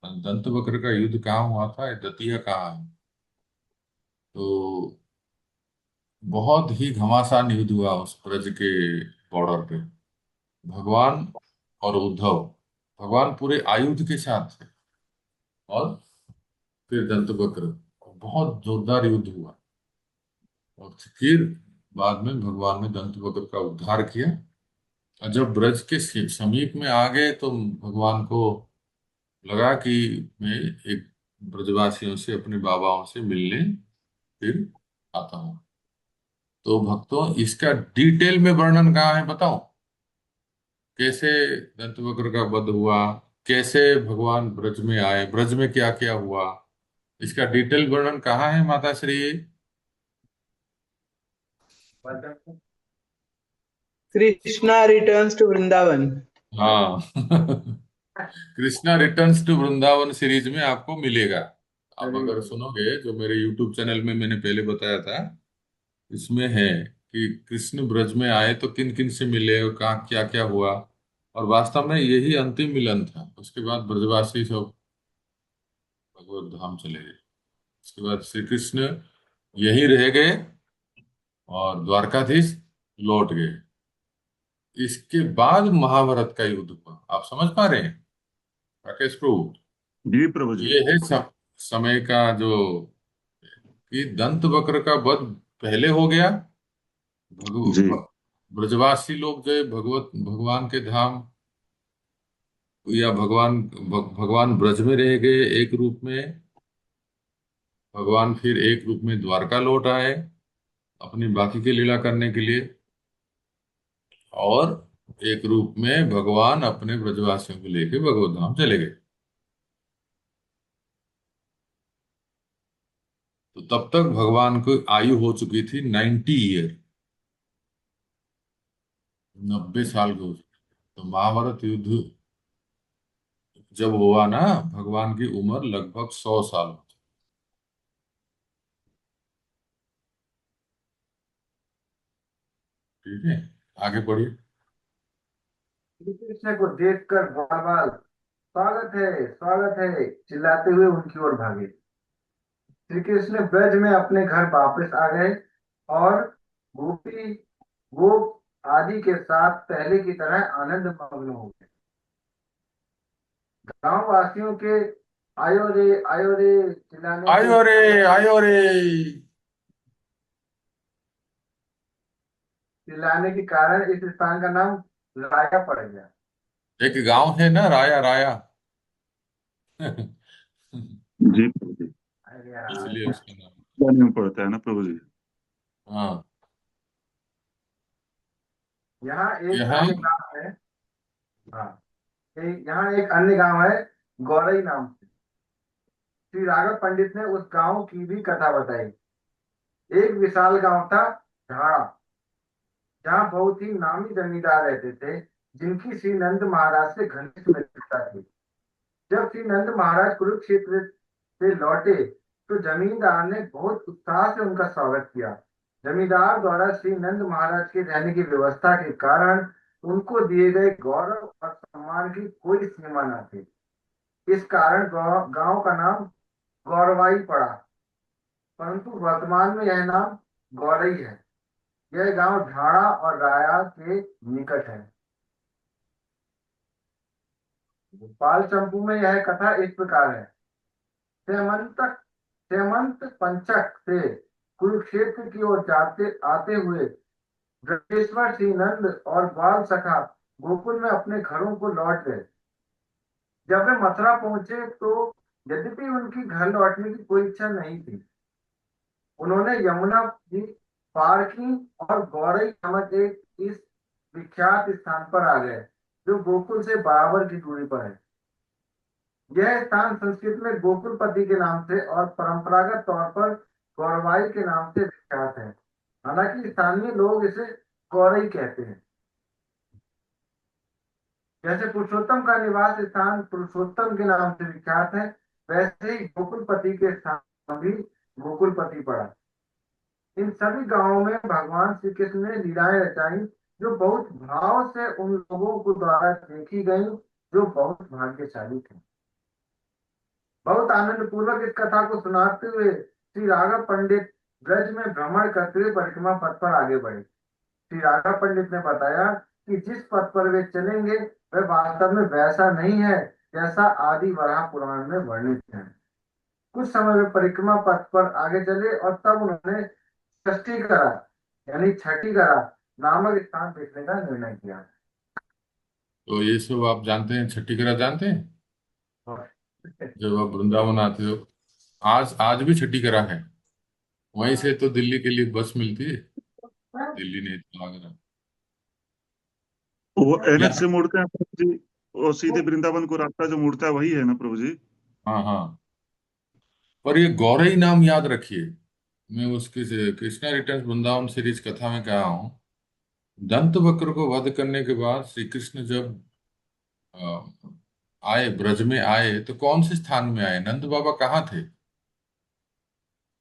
दंत वक्र का युद्ध कहाँ हुआ था, ये दतिया कहाँ है? तो बहुत ही घमासान युद्ध हुआ उस ब्रज के बॉर्डर पे। भगवान और उद्धव, भगवान पूरे आयुध के साथ थे, और फिर दंत वक्र, बहुत जोरदार युद्ध हुआ। और फिर बाद में भगवान ने दंत वक्र का उद्धार किया। और जब ब्रज के समीप में आ गए तो भगवान को लगा कि मैं एक ब्रजवासियों से, अपने बाबाओं से मिलने फिर आता हूँ। तो भक्तों, इसका डिटेल में वर्णन कहाँ है बताओ? कैसे दंतवक्र का वध हुआ, कैसे भगवान ब्रज में आए, ब्रज में क्या क्या हुआ, इसका डिटेल वर्णन कहाँ है माता श्री? Krishna returns to Vrindavan. हाँ Krishna returns to Vrindavan series में आपको मिलेगा। आप अगर सुनोगे, जो मेरे यूट्यूब चैनल में मैंने पहले बताया था, इसमें है कि कृष्ण ब्रज में आए तो किन किन से मिले और कहाँ क्या क्या हुआ। और वास्तव में यही अंतिम मिलन था। उसके बाद ब्रजवासी सब भगवत धाम चले गए। उसके बाद श्री कृष्ण यहीं रह गए और द्वारकाधीश लौट गए। इसके बाद महाभारत का युद्ध हुआ। आप समझ पा रहे हैं राकेश प्रभु? जी प्रभु जी। ये है समय का जो, कि दंत वक्र का वध पहले हो गया। जी ब्रजवासी लोग जो है भगवान के धाम, या भगवान ब्रज में रह गए एक रूप में। भगवान फिर एक रूप में द्वारका लौट आए। अपनी बाकी की लीला करने के लिए, और एक रूप में भगवान अपने ब्रजवासियों को लेके भगवत धाम चले गए। तो तब तक भगवान को आयु हो चुकी थी 90 ईयर, 90 साल की हो चुकी। तो महाभारत युद्ध जब हुआ ना, भगवान की उम्र लगभग 100 साल हो। ठीक है, आगे बढ़िए। श्री कृष्ण को देखकर बार बार स्वागत है चिल्लाते हुए उनकी ओर भागे। श्री कृष्ण ब्रज में अपने घर वापस आ गए और गोपी गोप आदि के साथ पहले की तरह आनंद मग्न हो गए। गांव वासियों के आयो रे चिल्लाने के आयो रे, आयो रे। के कारण इस स्थान का नाम राया पड़ गया। एक गांव है ना, राया, राया। जी प्रभु जी। अरे यार, इसलिए उसका नाम। जाने में पड़ता है ना प्रभु जी। हाँ। यहाँ एक यहाँ अन्य गांव है। हाँ, यहाँ एक अन्य गांव है, गौरई नाम से। श्री राघव पंडित ने उस गांव की भी कथा बताई। एक विशाल गांव था, झाड़ा, जहाँ बहुत ही नामी जमींदार रहते थे, जिनकी श्री नंद महाराज से घनिष्ठ मित्रता थी। जब श्री नंद महाराज कुरुक्षेत्र से लौटे तो जमींदार ने बहुत उत्साह से उनका स्वागत किया। जमींदार द्वारा श्री नंद महाराज के रहने की व्यवस्था के कारण उनको दिए गए गौरव और सम्मान की कोई सीमा न थी। इस कारण गांव का नाम गौरवाई पड़ा, परंतु वर्तमान में यह नाम गौरई है। यह गांव ढाणा और राया के निकट है। गोपाल चंपू में यह कथा इस प्रकार है। हेमंत हेमंत पंचक से कुरुक्षेत्र की ओर जाते आते हुए ब्रजेश्वर श्री नंद और बाल सखा गोकुल में अपने घरों को लौट गए। जब वे मथुरा पहुंचे तो यद्यपि उनकी घर लौटने की कोई इच्छा नहीं थी, उन्होंने यमुना जी पार की और गौरई नामक एक इस विख्यात स्थान पर आ गए, जो गोकुल से बराबर की दूरी पर है। यह स्थान संस्कृत में गोकुलपति के नाम से और परंपरागत तौर पर गौरवाई के नाम से विख्यात है। हालांकि स्थानीय लोग इसे गौरई कहते हैं। जैसे पुरुषोत्तम का निवास स्थान पुरुषोत्तम के नाम से विख्यात है, वैसे ही गोकुलपति के स्थान भी गोकुलपति पड़ा। इन सभी गांवों में भगवान श्री कृष्ण ने लीलाएं रचाई, जो बहुत भाव से उन लोगों को द्वारा देखी गई, जो बहुत भाग्यशाली थे। बहुत आनंद पूर्वक इस कथा को सुनाते हुए श्री राघव पंडित ब्रज में भ्रमण करते हुए परिक्रमा पथ पर आगे बढ़े। श्री राघव पंडित ने बताया कि जिस पथ पर वे चलेंगे वह वास्तव में वैसा नहीं है जैसा आदि वराह पुराण में वर्णित है। कुछ समय वे परिक्रमा पथ पर आगे चले और तब उन्होंने षष्ठी करा यानी छठी करा नामक स्थान देखने का निर्णय किया। तो ये सब आप जानते हैं, छठी करा जानते हैं? जब आप वृंदावन आते हो, आज आज भी छठी करा है। वहीं से तो दिल्ली के लिए बस मिलती है, दिल्ली नहीं तो आगरा। वो एनएच या से मुड़ते हैं प्रभु जी, वो सीधे वृंदावन को रास्ता जो मुड़ता है वही है ना प्रभु जी? हाँ हाँ, पर ये गौरई नाम याद रखिए। मैं उसके कृष्णा रिटर्न्स वृंदावन सीरीज कथा में कहा हूँ, दंत वक्र को वध करने के बाद श्री कृष्ण जब अ, आए, ब्रज में आए, तो कौन से स्थान में आए? नंद बाबा कहाँ थे?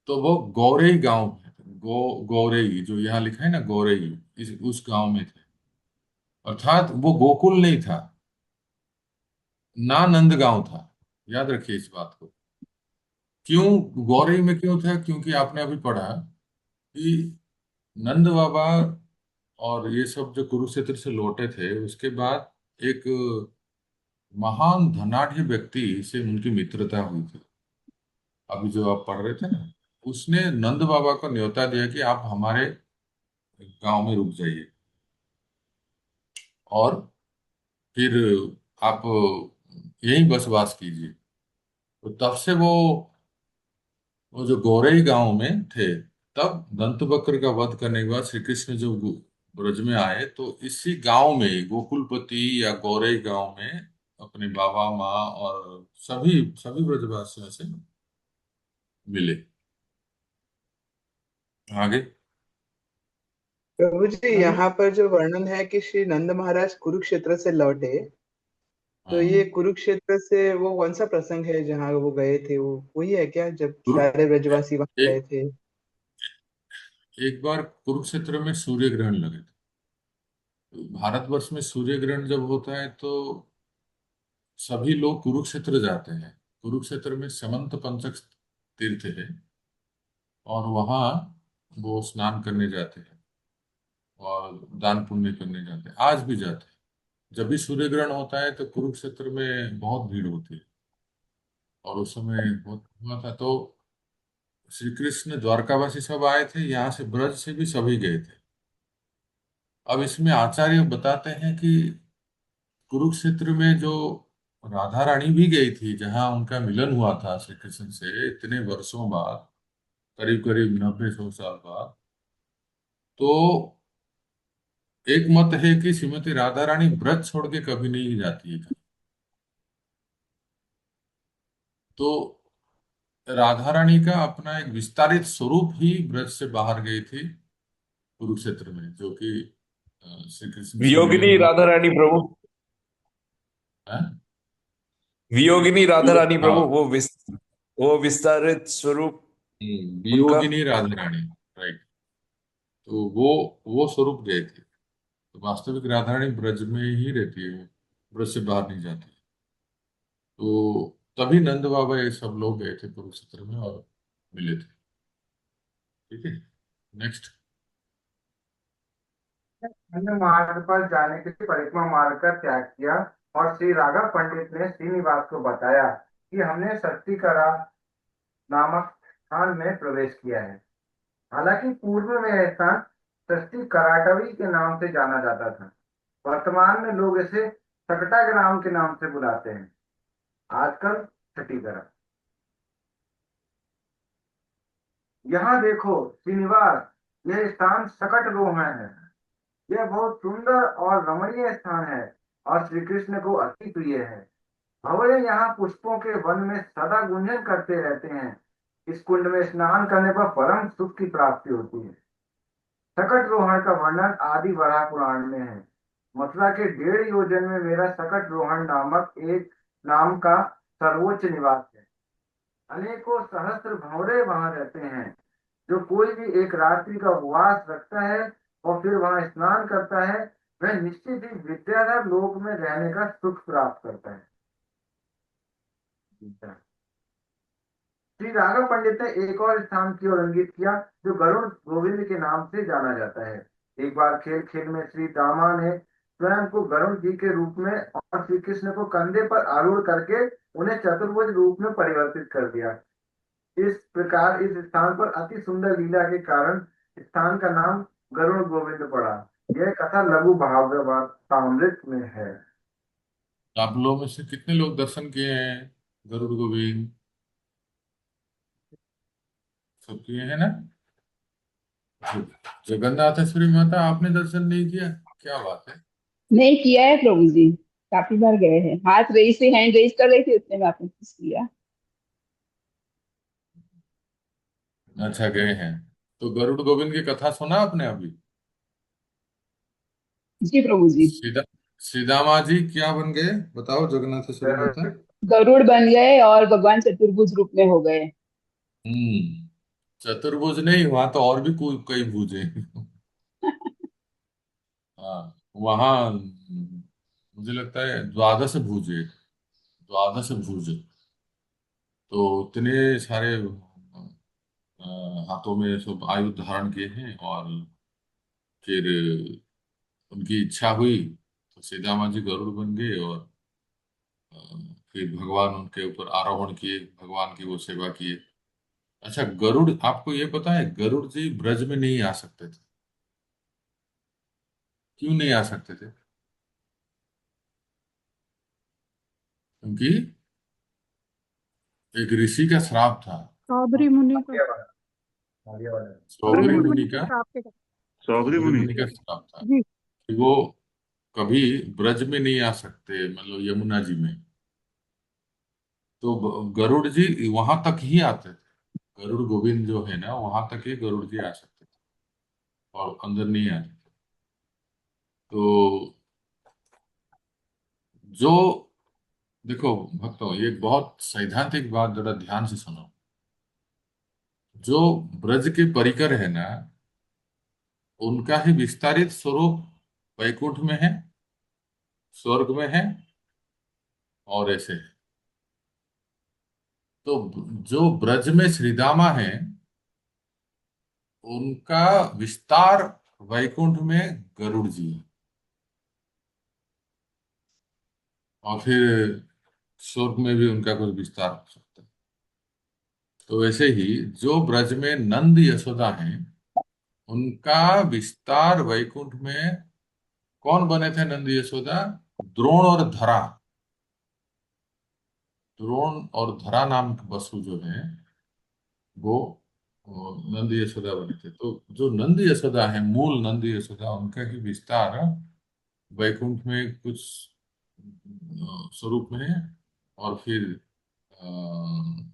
तो वो गौरई गांव में थे। गौरई जो यहाँ लिखा है ना, गौरई, उस गांव में थे। अर्थात वो गोकुल नहीं था, ना नंद गांव था। याद रखिए इस बात को। क्यों गौरई में क्यों था? क्योंकि आपने अभी पढ़ा कि नंद बाबा और ये सब जो कुरुक्षेत्र से लौटे थे, उसके बाद एक महान धनाढ़ व्यक्ति से उनकी मित्रता हुई थी। अभी जो आप पढ़ रहे थे ना, उसने नंद बाबा को न्योता दिया कि आप हमारे गांव में रुक जाइए, और फिर आप यहीं बसवास कीजिए। तो तब से वो जो गौरई गांव में थे, तब दंतवक्र का वध करने के बाद श्री कृष्ण जब ब्रज में आए तो इसी गांव में गोकुलपति या गौरई गांव में अपने बाबा माँ और सभी सभी ब्रजवासियों से मिले। आगे। प्रभु जी यहाँ पर जो वर्णन है कि श्री नंद महाराज कुरुक्षेत्र से लौटे, तो हाँ। ये कुरुक्षेत्र से वो कौन सा प्रसंग है जहाँ वो गए थे? वो वही है क्या जब कुरु सारे ब्रजवासी वहां गए एक थे? एक बार कुरुक्षेत्र में सूर्य ग्रहण लगे थे। तो भारतवर्ष में सूर्य ग्रहण जब होता है तो सभी लोग कुरुक्षेत्र जाते हैं। कुरुक्षेत्र में समंत पंचक तीर्थ है और वहाँ वो स्नान करने जाते हैं और दान पुण्य करने जाते हैं, आज भी जाते हैं। जब भी सूर्य ग्रहण होता है तो कुरुक्षेत्र में बहुत भीड़ होती है। और उस समय बहुत हुआ था तो श्री कृष्ण द्वारकावासी सब आए थे, यहाँ से ब्रज से भी सभी गए थे। अब इसमें आचार्य बताते हैं कि कुरुक्षेत्र में जो राधा रानी भी गई थी, जहां उनका मिलन हुआ था श्री कृष्ण से इतने वर्षों बाद, करीब करीब 90-100 साल बाद, तो एक मत है कि श्रीमती राधा रानी ब्रज छोड़ के कभी नहीं जाती है कहीं। तो राधा रानी का अपना एक विस्तारित स्वरूप ही ब्रज से बाहर गई थी कुरुक्षेत्र में, जो कि श्री कृष्ण से मिलन वियोगिनी हुआ। राधा रानी प्रभु। है? वियोगिनी राधा रानी प्रभु, हाँ। वो विस्तारित स्वरूप उनका। वियोगिनी राधा रानी। राइट। तो वो स्वरूप गए थे। तो वास्तविक राधा रानी ब्रज में ही रहती है, वो ब्रज से बाहर नहीं जाती। तो तभी नंद बाबा ये सब लोग गए थे कुरुक्षेत्र में और मिले थे। ठीक है। नेक्स्ट। अन्य मार्ग पर जाने के लिए परिक्रमा मार्ग का त्याग किया और श्री राघव पंडित ने श्रीनिवास को बताया कि हमने सत्तीकरा नामक स्थान में प्रवेश किया है। हालांकि पूर्व में यह स्थान सस्ती कराटवी के नाम से जाना जाता था। वर्तमान में लोग इसे सकटा ग्राम के नाम से बुलाते हैं। आजकल छठीकरा। यहाँ देखो श्रीनिवास, यह स्थान सकट रोह में है। यह बहुत सुंदर और रमणीय स्थान है और श्री कृष्ण को अति प्रिय है। भंवरे यहाँ पुष्पों के वन में सदा गुंजन करते रहते हैं। इस कुंड में स्नान करने पर परम सुख की प्राप्ति होती है। सकट रोहण का वर्णन आदि वराह पुराण में है। मथुरा के 1.5 योजन में मेरा सकट रोहण नामक एक नाम का सर्वोच्च निवास है। अनेकों सहस्त्र भंवरे वहां रहते हैं। जो कोई भी एक रात्रि का उपवास रखता है और फिर वहां स्नान करता है, वह निश्चित ही विद्याधर लोक में रहने का सुख प्राप्त करता है। श्री राघव पंडित ने एक और स्थान की ओर इंगित किया जो गरुड़ गोविंद के नाम से जाना जाता है। एक बार खेल खेल में श्री दामा ने स्वयं को गरुड़ जी के रूप में और श्री कृष्ण को कंधे पर आरूढ़ करके उन्हें चतुर्भुज रूप में परिवर्तित कर दिया। इस प्रकार इस स्थान पर अति सुंदर लीला के कारण स्थान का नाम गरुड़ गोविंद पड़ा। यह कथा लघु भागवतामृत में है। आप लोगों में से कितने लोग दर्शन किए हैं गरुड़ गोविंद? सब किए हैं ना? जगन्नाथेश्वरी माता आपने दर्शन नहीं किया? क्या बात है। नहीं किया है प्रभु जी, काफी बार गए हैं। हाथ रेस से हैंड रेस कर रही थी, उतने में आपने किस किया। अच्छा, गए हैं। तो गरुड़ गोविंद की कथा सुना आपने अभी? जी प्रभु जी। सीधा सीधामा जी क्या बन गए बताओ, जगन्नाथेश्वरी माता? गरुड़ बन गए और भगवान चतुर्भुज रूप में हो गए। हम्म। चतुर्भुज नहीं, वहां तो और भी कोई कई भुज हैं। हाँ, वहाँ मुझे लगता है द्वादश भुज है। द्वादश भुज। तो इतने सारे हाथों में सब आयुध धारण किए हैं और फिर उनकी इच्छा हुई तो सीधा जी गरुड़ बन गए और अ, फिर भगवान उनके ऊपर आरोहण किए, भगवान की वो सेवा किए। अच्छा, गरुड़ आपको ये पता है गरुड़ जी ब्रज में नहीं आ सकते थे? क्यों नहीं आ सकते थे? क्योंकि एक ऋषि का श्राप था। चौधरी मुनि का। आगे वाला। सौगरी मुनि मुनि के का श्राप के कारण। चौधरी सौगरी मुनि। मुनि का श्राप था जी। कि वो कभी ब्रज में नहीं आ सकते, मतलब यमुना जी में। तो गरुड़ जी वहां तक ही आते थे। गरुड़ गोविंद जो है ना, वहां तक ही गरुड़ जी आ सकते थे और अंदर नहीं आते थे। तो जो, देखो भक्तों, ये बहुत सैद्धांतिक बात जरा ध्यान से सुनो। जो ब्रज के परिकर है ना, उनका ही विस्तारित स्वरूप वैकुंठ में है, स्वर्ग में है, और ऐसे है। तो जो ब्रज में श्रीदामा है, उनका विस्तार वैकुंठ में गरुड़ जी है, और फिर स्वर्ग में भी उनका कुछ विस्तार हो सकता है। तो वैसे ही जो ब्रज में नंद यशोदा हैं, उनका विस्तार वैकुंठ में कौन बने थे? नंद यशोदा द्रोण और धरा। द्रोण और धरा नाम के वसु जो है, वो नंद यशोदा बने थे। तो जो नंद यशोदा है, मूल नंद यशोदा, उनका ही विस्तार वैकुंठ में कुछ स्वरूप में है, और फिर अ,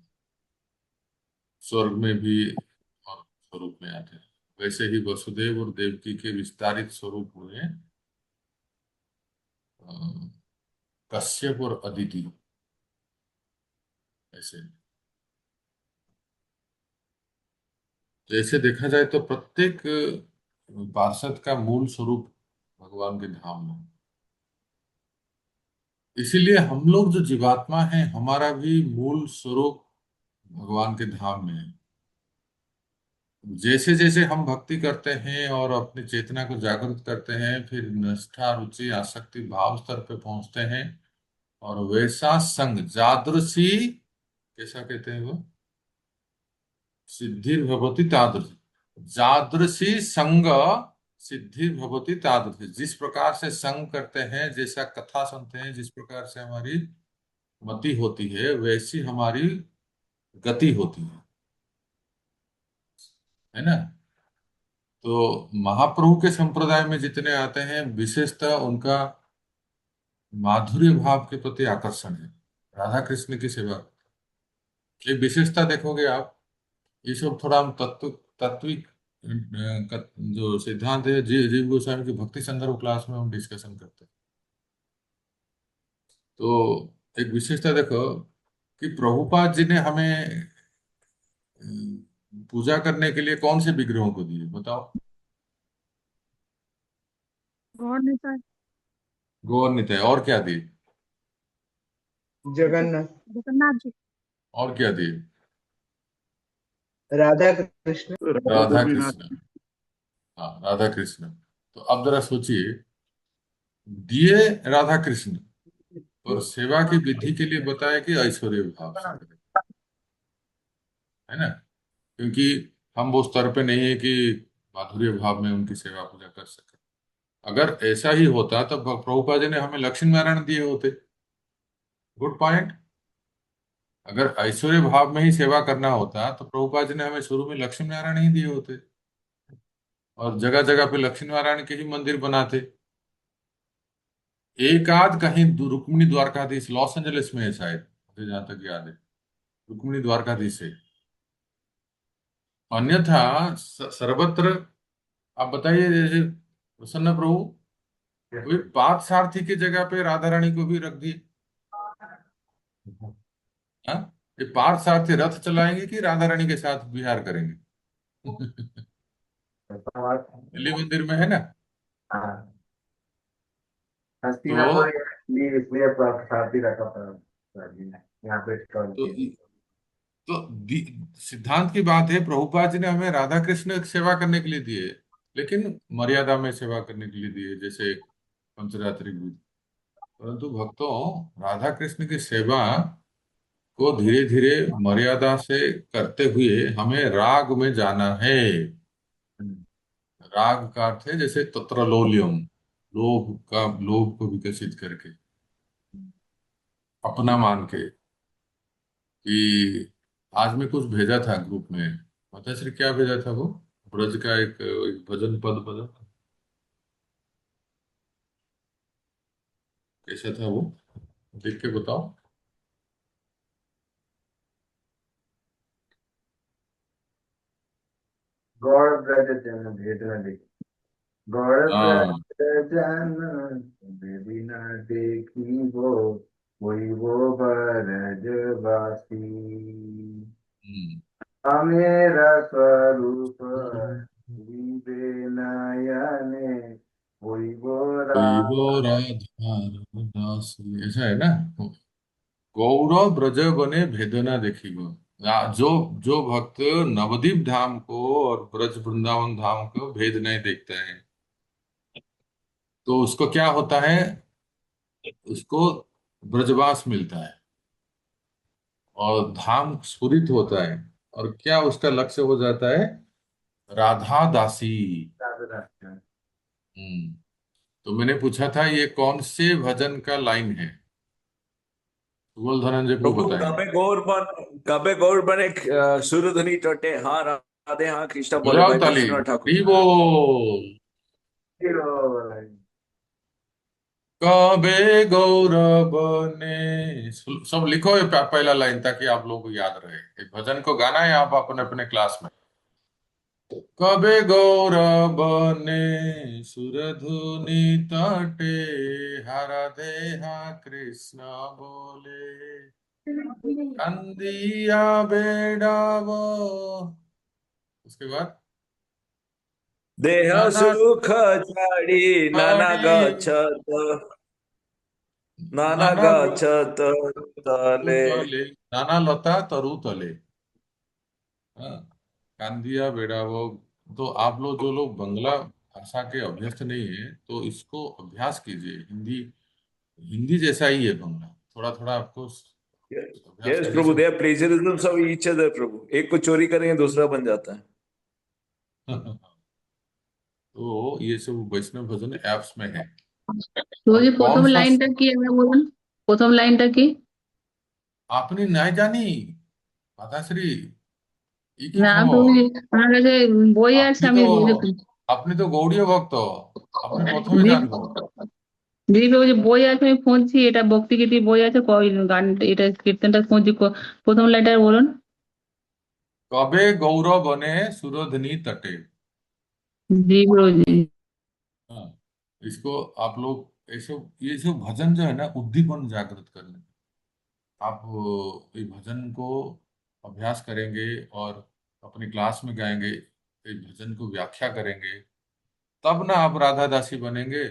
स्वर्ग में भी और स्वरूप में आते हैं। वैसे ही वसुदेव और देवकी के विस्तारित स्वरूप हुए अ, कश्यप और अदिति, ऐसे। तो ऐसे देखा जाए तो प्रत्येक पार्षद का मूल स्वरूप भगवान के धाम में। इसीलिए हम लोग जो जीवात्मा हैं, हमारा भी मूल स्वरूप भगवान के धाम में है। जैसे जैसे हम भक्ति करते हैं और अपनी चेतना को जागृत करते हैं, फिर निष्ठा, रुचि, आसक्ति भाव स्तर पे पहुंचते हैं, और वैसा संग जादृशी, कैसा कहते हैं वो, सिद्धि भवती तादृशी। जादृशी संग सिद्धि भवती तादृशी। जिस प्रकार से संग करते हैं, जैसा कथा सुनते हैं, जिस प्रकार से हमारी मति होती है, वैसी हमारी गति होती है ना। तो महाप्रभु के संप्रदाय में जितने आते हैं, विशेषतः उनका माधुर्य भाव के प्रति आकर्षण है, राधा कृष्ण की सेवा। एक विशेषता देखोगे आप, ये सब थोड़ा हम तात्विक जो सिद्धांत है, जीव गोस्वामी की भक्ति संदर्भ क्लास में हम डिस्कशन करते हैं। तो एक विशेषता देखो कि प्रभुपाद जी ने हमें पूजा करने के लिए कौन से विग्रहों को दिए, बताओ? गौर नेता है। गौर निताय, और क्या दिए? जगन्नाथ, जगन्नाथ जी। और क्या दिए? राधा कृष्ण। राधा राधा गोपीनाथ। कृष्ण। हाँ, राधा कृष्ण। तो अब जरा सोचिए, दिए राधा कृष्ण, और सेवा की विधि के लिए बताया कि ऐश्वर्य भाव से करें, है ना। क्योंकि हम वो स्तर पे नहीं है कि माधुर्य भाव में उनकी सेवा पूजा कर सके। अगर ऐसा ही होता तो प्रभुपाद जी ने हमें लक्ष्मी नारायण दिए होते। Good point. अगर ऐश्वर्य भाव में ही सेवा करना होता तो प्रभुपाद जी ने हमें शुरू में लक्ष्मी नारायण ही दिए होते, और जगह जगह पे लक्ष्मी नारायण के ही मंदिर बनाते। एक आध कहीं रुक्मिणी द्वारकाधीश, लॉस एंजलिस में है शायद, मुझे जहां तक याद है, रुक्मिणी द्वारकाधीश है। अन्यथा सर्वत्र, आप बताइए, जैसे प्रसन्न प्रभु कोई पार्थ सारथी की जगह पे राधा रानी को भी रख दिए। हाँ, ये पार्थ सारथी रथ चलाएंगे कि राधा रानी के साथ विहार करेंगे? दिल्ली मंदिर में है ना। हाँ, तो हस्तिनापुर इसलिए इसलिए शादी रखा था यहाँ पे टर्न तो किया। तो सिद्धांत की बात है, प्रभुपाद जी ने हमें राधा कृष्ण की सेवा करने के लिए दिए, लेकिन मर्यादा में सेवा करने के लिए दिए, जैसे पंचरात्रि विधि। परंतु भक्तों, राधा कृष्ण की सेवा को धीरे धीरे मर्यादा से करते हुए हमें राग में जाना है। राग का अर्थ है जैसे तत्र लोल्यम, लोभ को विकसित करके, अपना मान के, कि आज मैं कुछ भेजा था ग्रुप में, माताश्री क्या भेजा था वो? ब्रज का एक भजन पद बजा था। कैसा था वो? देख के बताओ। गौर ब्रज जन भेद न देखी, गौर हाँ। ब्रज जन भेद न देखी वो, वही वो ब्रजवासी। हम्म। अमेरा स्वरूप विवे नयने, वही वो कोई वो राम। राधा रमदास, ऐसा है ना? गौरव ब्रज बने भेदना देखी गो। जो जो भक्त नवदीप धाम को और ब्रज वृंदावन धाम को भेद नहीं देखते हैं, तो उसको क्या होता है? उसको ब्रजवास मिलता है और धाम स्फुरित होता है। और क्या उसका लक्ष्य हो जाता है? राधा दासी। हम्म। तो मैंने पूछा था ये कौन से भजन का लाइन है? सुबल धनंजय को प्रभु बताएंगे। कबे गौर बने सुरधुनी टटे, हाँ राधे हाँ कृष्णा बोले बजाओ भाई ताली। विश्वनाथ ठाकुर हरि जी। बोल। कबे गौरव ने, सब लिखो ये पहला लाइन ताकि आप लोगों को याद रहे। एक भजन को गाना है आप अपने अपने क्लास में। कबे गौरव ने सुरधुनी तटे, हरा देहा कृष्ण बोले, कंदिया बेड़ावो। उसके बाद देह नाना सुख झाड़ी नाना साड़ी, गच्छत, नाना नाना गच्छत तरु तले। तले, नाना लता तरु तले। हाँ, कांदिया बेड़ा वो। तो आप लोग जो लोग बंगला भाषा के अभ्यस्त नहीं है, तो इसको अभ्यास कीजिए। हिंदी हिंदी जैसा ही है बंगला, थोड़ा थोड़ा आपको अभ्यास यस करने प्रभु, से। They are plagiarism of each other प्रभु, एक को चोरी करेंगे दूसरा बन जाता है। तो ये सब वैष्णव भजन एप्स में है। तो और ये कौन प्रथम सा লাইনটা কি আমরা বলুন, প্রথম লাইনটা কি? आपने नहीं जानी माताश्री? ये की না खबर? প্রভু, আমার কাছে বই আছে, আপনি আমি তো দেখুন। আপনি তো গৌড়ীয় ভক্ত, আপনি প্রথমে জি জানবো। জি প্রভু, যে বই আছে আমি খুঁজছি, এটা ভক্তিগীতি বই আছে, গান, এটা কীর্তনটা খুঁজছি, প্রথম লাইনটা বলুন। कबे गौरव बने सुरधनी तटे। জি প্রভু জি। हाँ, इसको आप लोग ऐसे, ये सब भजन जो है ना, उद्दीपन जागृत करने। आप ये भजन को अभ्यास करेंगे और अपनी क्लास में गाएंगे, इस भजन को व्याख्या करेंगे, तब ना आप राधा दासी बनेंगे।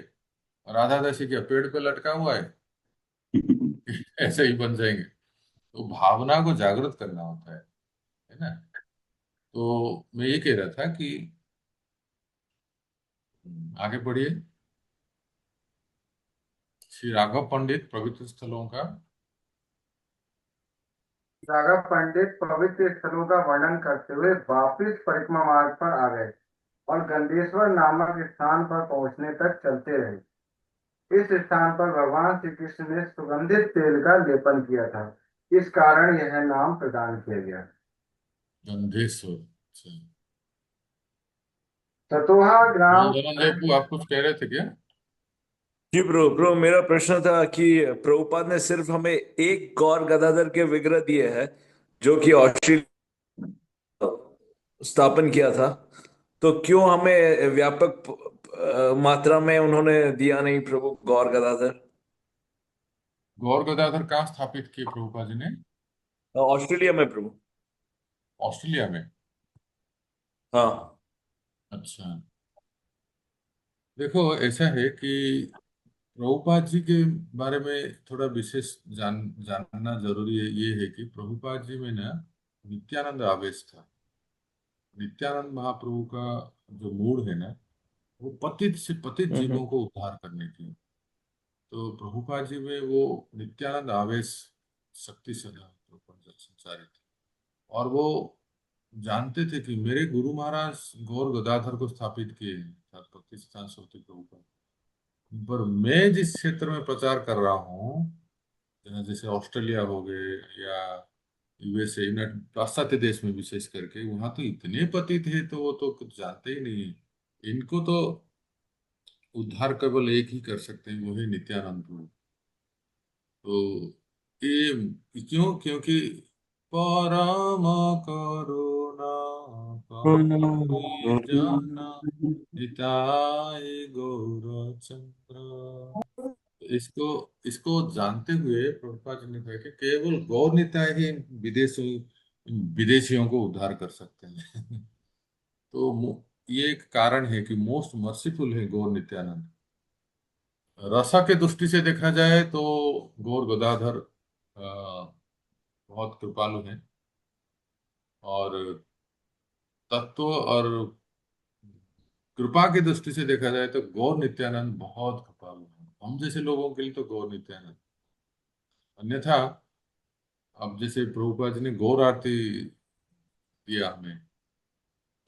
राधा दासी क्या पेड़ पे लटका हुआ है? ऐसे ही बन जाएंगे। तो भावना को जागृत करना होता है ना? तो मैं ये कह रहा था कि आगे बढ़िए। श्री राघव पंडित पवित्र स्थलों का। राघव पंडित पवित्र स्थलों का वर्णन करते हुए वापिस परिक्रमा मार्ग पर आ गए और गंधेश्वर नामक स्थान पर पहुंचने तक चलते रहे। इस स्थान पर भगवान श्री कृष्ण ने सुगंधित तेल का लेपन किया था, इस कारण यह नाम प्रदान किया गया। गंधेश्वर, अच्छा। सतोहा ग्राम। धनंजय को आप कुछ कह रहे थे क्या? जी ब्रो, मेरा प्रश्न था कि प्रभुपाद ने सिर्फ हमें एक गौर गदाधर के विग्रह दिए हैं, जो कि ऑस्ट्रेलिया स्थापन किया था, तो क्यों हमें व्यापक मात्रा में उन्होंने दिया नहीं प्रभु गौर गदाधर? गौर गदाधर कहाँ स्थापित किए प्रभुपाद जी ने? ऑस्ट्रेलिया में प्रभु। ऑस्ट्रेलिया में? हाँ। अच्छा। देखो ऐसा है कि प्रभुपाद जी के बारे में थोड़ा विशेष जानना जरूरी है। ये है कि प्रभुपाद जी में ना नित्यानंद आवेश था। नित्यानंद महाप्रभु का जो मूड है ना, वो पतित से पतित हम्म। जीवों को उद्धार करने की। तो प्रभुपाद जी में वो नित्यानंद आवेश शक्ति सदा संचारित थी। और वो जानते थे कि मेरे गुरु महाराज गौर गदाधर को स्थापित किए हैं, भक्ति सिद्धांत सरस्वती प्रभुपाद। पर मैं जिस क्षेत्र में प्रचार कर रहा हूँ, जैसे ऑस्ट्रेलिया हो गए या यूएसए, यूनाइटेड पाश्चात्य देश में विशेष करके, वहां तो इतने पति थे तो वो तो कुछ जानते ही नहीं। इनको तो उद्धार केवल एक ही कर सकते हैं, वो है नित्यानंद प्रभु। तो ये क्यों? क्योंकि परम करुणा कमल जाना निताय गौरचंद्र। इसको इसको जानते हुए प्रभुपाद जी ने कहा कि केवल गौर निताय ही विदेशी विदेशियों को उद्धार कर सकते हैं। तो ये एक कारण है कि मोस्ट मर्सीफुल है गौर नित्यानंद। रसा के दृष्टि से देखा जाए तो गौर गदाधर बहुत कृपालु हैं, और तत्व और कृपा की दृष्टि से देखा जाए तो गौर नित्यानंद बहुत कृपालु हैं हम जैसे लोगों के लिए। तो गौर नित्यानंद, अन्यथा अब जैसे प्रभुपाद जी ने गौर आरती दिया हमें,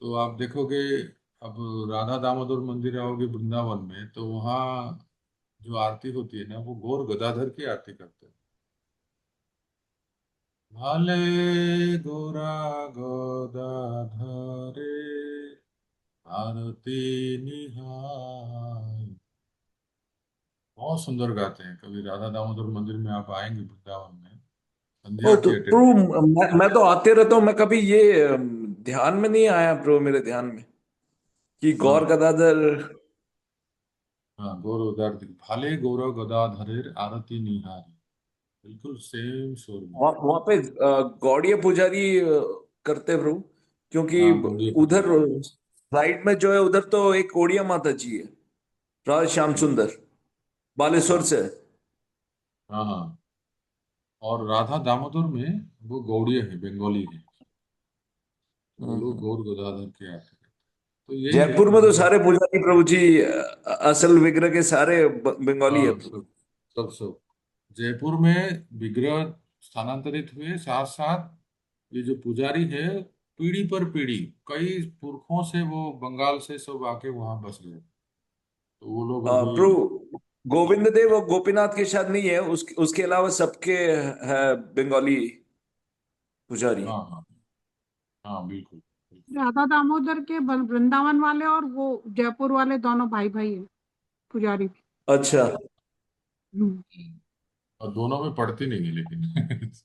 तो आप देखोगे, अब राधा दामोदर मंदिर आओगे वृंदावन में तो वहाँ जो आरती होती है ना, वो गौर गदाधर की आरती करते हैं। भाले गोरा गदाधरे आरती निहाय। बहुत सुंदर गाते हैं। कभी राधा दामोदर मंदिर में आप आएंगे वृंदावन में, संध्या ओ आरती तो अटेंड करें। प्रभु, मैं तो आते रहता हूँ, मैं कभी ये ध्यान में नहीं आया प्रभु, मेरे ध्यान में कि गौर हाँ गदाधर। हाँ, गौर गदाधर, भाले गौर गदाधरेर आरती निहारी, बिल्कुल सेम सुर में। वहां पे गौड़ीय पुजारी करते हैं प्रभु, क्योंकि हाँ, गौड़ीय उधर पुजारी। साइड में जो है उधर तो एक ओडिया माता जी है, राधा श्याम हाँ सुंदर, बालेश्वर हाँ से है। हाँ हाँ। और राधा दामोदर में वो गौड़ीय है, बंगाली है। वो लोग हम्म। गौर गदाधर के आते हैं। तो यही है जयपुर में तो हमारे। सारे पुजारी प्रभु जी असल विग्रह के सारे बंगाली है हाँ, प्रभु। सब जयपुर में विग्रह स्थानांतरित हुए, साथ साथ ये जो पुजारी है, पीढ़ी पर पीढ़ी कई पुरखों से वो बंगाल से सब आके वहां बस गए। तो वो लोग अभी। प्रभु गोविंद देव और गोपीनाथ के शायद नहीं है, उसके अलावा सबके है बंगाली पुजारी। हाँ हाँ हाँ, बिल्कुल बिल्कुल। राधा दामोदर के वृंदावन वाले और वो जयपुर वाले दोनों भाई भाई हैं पुजारी। अच्छा। हम्म। और दोनों में पड़ती नहीं है लेकिन।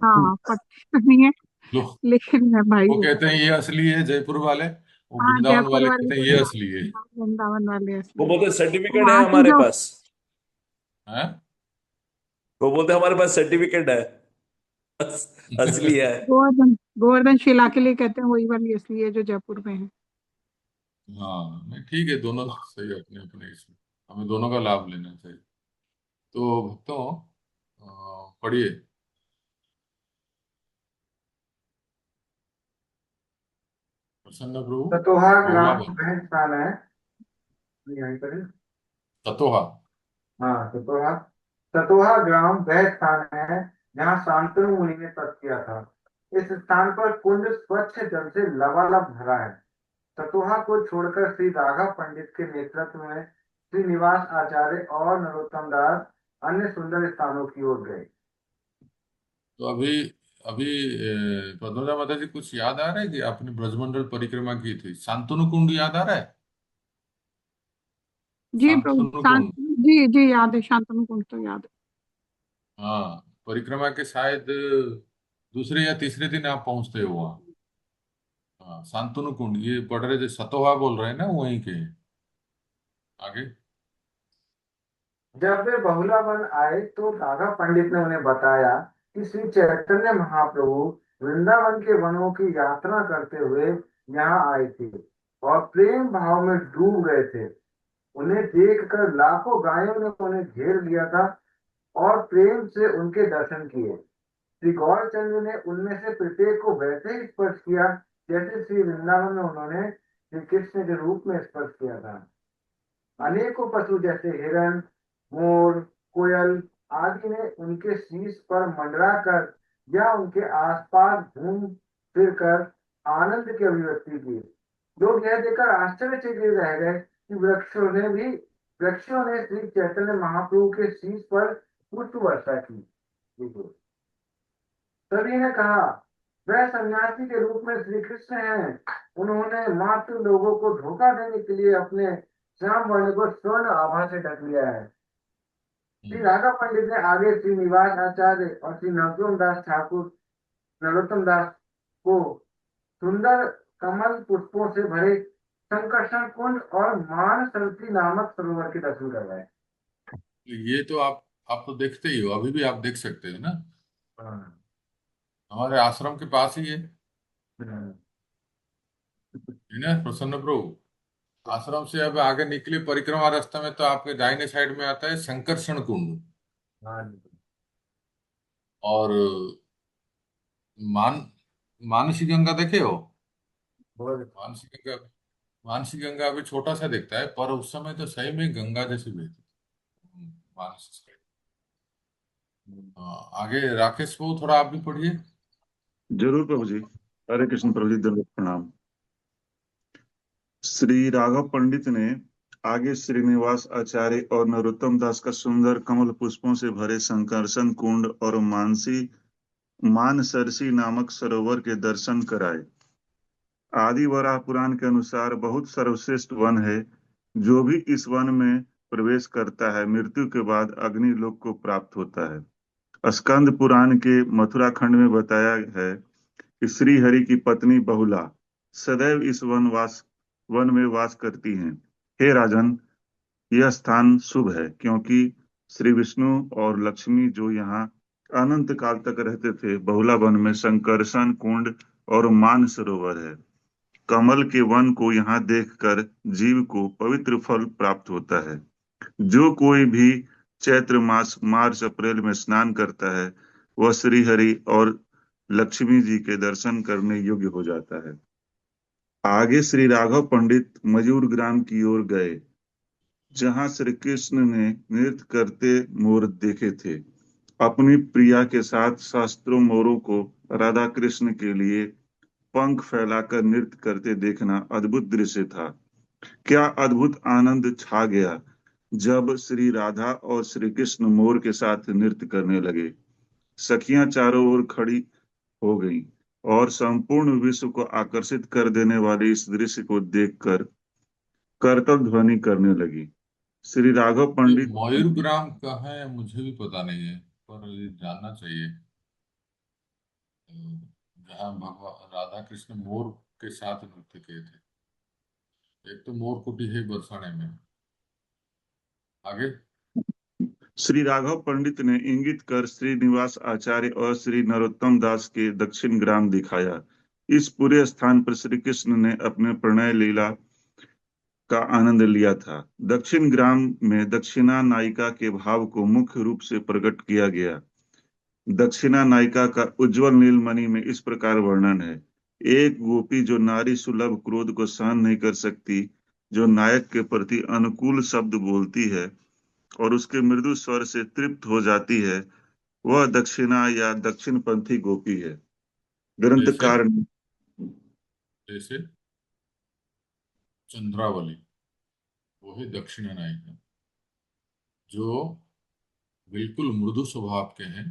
हाँ पता तो नहीं है, लोग लेकिन है भाई वो है। कहते हैं ये असली है जयपुर वाले, वो हाँ वृंदावन जयपुर वाले वाले कहते हैं ये असली है। वृंदावन वाले वो असली। बोलते तो सर्टिफिकेट है वहाँ की हमारे जो पास। हैं? वो बोलते हमारे पास सर्टिफिकेट है, असली है। गोवर्धन गोवर्धन शिला के लिए कहते हैं वही वाली असली है जो जयपुर में है। हाँ, नहीं ठीक है, दोनों सही है अपने अपने इसमें। हमें दोनों का लाभ लेना चाहिए। तो भक्तों, पढ़िए। प्रसन्न प्रभु ततोहा ग्राम बहुलाभ। वह स्थान है, यहीं पर है। ततोहा। हाँ, ततोहा। ततोहा ग्राम वह स्थान है जहाँ शांतनु मुनि ने तप किया था। इस स्थान पर कुंड स्वच्छ जल से लबालब भरा है। ततोहा को छोड़कर श्री राघव पंडित के नेतृत्व में श्रीनिवास आचार्य और नरोत्तम दास अन्य सुंदर स्थानों की ओर गए। तो अभी अभी पद्मजा माता जी, कुछ याद आ रहा है कि आपने ब्रजमंडल परिक्रमा की थी, शांतनु कुंड याद आ रहा है? जी प्रभु शांतनु शांत, कुंड। जी जी याद है, शांतनु कुंड तो याद हाँ, परिक्रमा के शायद दूसरे या तीसरे दिन आप पहुंचते हो वहाँ। हाँ, शांतनु कुंड, ये पढ़ रहे थे, सतोहा बोल रहे हैं ना, वहीं के हैं। आगे। जब वे बहुलावन आए तो राघव पंडित ने उन्हें बताया कि श्री चैतन्य महाप्रभु वृंदावन के वनों की यात्रा करते हुए यहाँ आए थे और प्रेम भाव में डूब गए थे। उन्हें देखकर लाखों गायों ने उन्हें घेर लिया था और प्रेम से उनके दर्शन किए। श्री गौरचंद्र ने उनमें से प्रत्येक को वैसे ही स्पर्श किया जैसे श्री वृंदावन में उन्होंने श्री कृष्ण के रूप में स्पर्श किया था। अनेकों पशु जैसे हिरण, मोर, कोयल आदि ने उनके शीश पर मंडरा कर या उनके आसपास घूम फिर कर आनंद की अभिव्यक्ति की। लोग यह देखकर आश्चर्यचकित रह गए कि वृक्षों ने श्री चैतन्य महाप्रभु के शीश पर पुष्प वर्षा की। सभी ने कहा, वह सन्यासी के रूप में श्री कृष्ण हैं। उन्होंने मात्र लोगों को धोखा देने के लिए अपने श्याम वर्ण को स्वर्ण आभा से ढक लिया है। श्री राघव पंडित ने आगे श्रीनिवास आचार्य और श्री नरोत्तम दास को सुंदर कमल पुष्पों से भरे संकर्षण कुंड और मान सरसी नामक सरोवर के दर्शन करवाए। ये तो आप तो देखते ही हो, अभी भी आप देख सकते हो ना, हाँ। हमारे आश्रम के पास ही है हाँ। ना प्रसन्न प्रभु। आश्रम से अब आगे निकले परिक्रमा रास्ते में तो आपके दाहिने साइड में आता है संकर्षण कुंड। और मान मानसी गंगा देखे हो? मानसी गंगा, मानसी गंगा अभी छोटा सा दिखता है, पर उस समय तो सही में गंगा जैसी बहती थी मानसी साइड। आगे राकेश को थोड़ा आप भी पढ़िए। जरूर प्रभु जी। हरे कृष्ण प्रभु जी, दंडवत प्रणाम। श्री राघव पंडित ने आगे श्रीनिवास आचार्य और नरोत्तम दास का सुंदर कमल पुष्पों से भरे संकर्षण कुंड और मानसरसी नामक सरोवर के दर्शन कराए। आदि वराह पुराण के अनुसार बहुत सर्वश्रेष्ठ वन है। जो भी इस वन में प्रवेश करता है मृत्यु के बाद अग्नि लोक को प्राप्त होता है। स्कंद पुराण के मथुरा खंड में बताया है कि श्री हरि की पत्नी बहुला सदैव इस वन में वास करती हैं। हे राजन, यह स्थान शुभ है क्योंकि श्री विष्णु और लक्ष्मी जो यहाँ अनंत काल तक रहते थे। बहुला वन में संकर्षण कुंड और मान सरोवर है। कमल के वन को यहाँ देखकर जीव को पवित्र फल प्राप्त होता है। जो कोई भी चैत्र मास मार्च अप्रैल में स्नान करता है वह श्री हरि और लक्ष्मी जी के दर्शन करने योग्य हो जाता है। आगे श्री राघव पंडित मयूर ग्राम की ओर गए जहां श्री कृष्ण ने नृत्य करते मोर देखे थे। अपनी प्रिया के साथ शास्त्रों मोरों को राधा कृष्ण के लिए पंख फैलाकर नृत्य करते देखना अद्भुत दृश्य था। क्या अद्भुत आनंद छा गया जब श्री राधा और श्री कृष्ण मोर के साथ नृत्य करने लगे। सखियां चारों ओर खड़ी हो गईं और संपूर्ण विश्व को आकर्षित कर देने वाले इस दृश्य को देखकर करतब ध्वनि करने लगी। श्री राघव ये पंडित मयूर ग्राम कहाँ है मुझे भी पता नहीं है, पर ये जानना चाहिए। जहाँ भगवान राधा कृष्ण मोर के साथ नृत्य किए थे। एक तो मोर कुटी है बरसाने में। आगे श्री राघव पंडित ने इंगित कर श्रीनिवास आचार्य और श्री नरोत्तम दास के दक्षिण ग्राम दिखाया। इस पूरे स्थान पर श्री कृष्ण ने अपने प्रणय लीला का आनंद लिया था। दक्षिण ग्राम में दक्षिणा नायिका के भाव को मुख्य रूप से प्रकट किया गया। दक्षिणा नायिका का उज्जवल नीलमणि में इस प्रकार वर्णन है। एक गोपी जो नारी सुलभ क्रोध को सहन नहीं कर सकती, जो नायक के प्रति अनुकूल शब्द बोलती है और उसके मृदु स्वर से तृप्त हो जाती है, वह दक्षिणा या दक्षिण पंथी गोपी है। जैसे ग्रंथकार जैसे चंद्रावली, वो है दक्षिण नायिका, जो बिल्कुल मृदु स्वभाव के हैं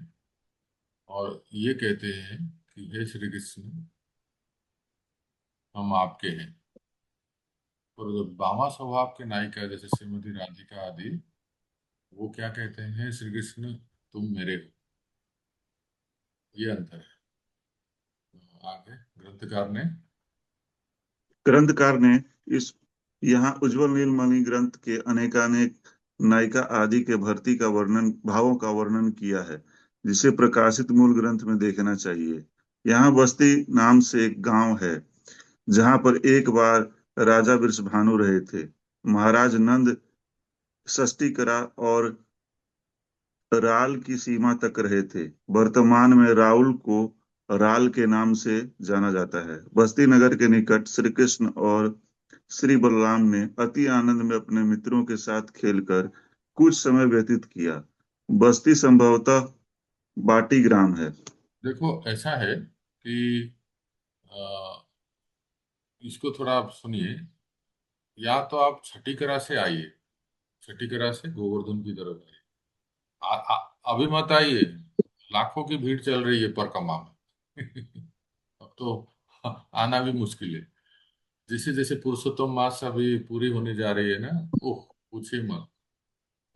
और ये कहते हैं कि हे श्री कृष्ण, हम आपके हैं। और जो बामा स्वभाव के नायिका जैसे श्रीमती राधिका आदि, वो क्या कहते हैं, श्री कृष्ण तुम मेरे हो। ये अंतर है। तो आगे ग्रंथकार ने इस यहाँ उज्जवल नीलमणि ग्रंथ के अनेकानेक नायिका आदि के भर्ती का वर्णन भावों का वर्णन किया है, जिसे प्रकाशित मूल ग्रंथ में देखना चाहिए। यहाँ बस्ती नाम से एक गांव है जहां पर एक बार राजा वृषभानु रहे थे। महाराज नंद षष्टिकरा और राल की सीमा तक रहे थे। वर्तमान में राउल को राल के नाम से जाना जाता है। बस्ती नगर के निकट श्री कृष्ण और श्री बलराम ने अति आनंद में अपने मित्रों के साथ खेलकर कुछ समय व्यतीत किया। बस्ती संभवतः बाटी ग्राम है। देखो ऐसा है कि अ, इसको थोड़ा आप सुनिए। या तो आप छठीकरा से आइए, छठीकरा से गोवर्धन की तरफ आइए। अभी मत आइए, लाखों की भीड़ चल रही है परकमा में। अब तो आना भी मुश्किल है। जैसे जैसे पुरुषोत्तम मास अभी पूरी होने जा रही है ना, ओह पूछिए मत।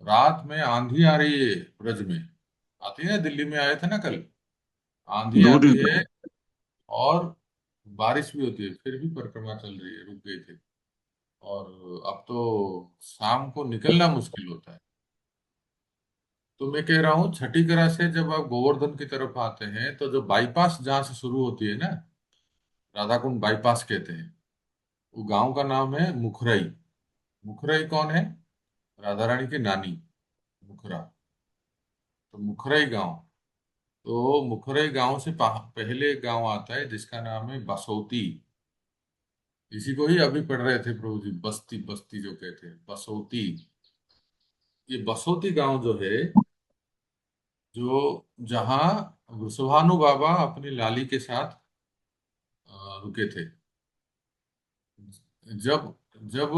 रात में आंधी आ रही है ब्रज में, आती है ना, दिल्ली में आए थे ना कल, आंधी दो आती दिन है और बारिश भी होती है, फिर भी परिक्रमा चल रही है, रुक गई थी। और अब तो शाम को निकलना मुश्किल होता है। तो मैं कह रहा हूँ छठी करा से जब आप गोवर्धन की तरफ आते हैं तो जो बाईपास जहाँ से शुरू होती है ना, राधा कुंड बाईपास कहते हैं, वो गांव का नाम है मुखरई। मुखरई कौन है? राधा रानी की नानी, मुखरा। तो मुखरई गांव, तो मुखरई गांव से पहले एक गांव आता है जिसका नाम है बसौती। इसी को ही अभी पढ़ रहे थे प्रभु जी, बस्ती बस्ती जो कहते हैं, बसौती। ये बसौती गांव जो है, जो जहाँ वृषभानु बाबा अपनी लाली के साथ रुके थे। जब जब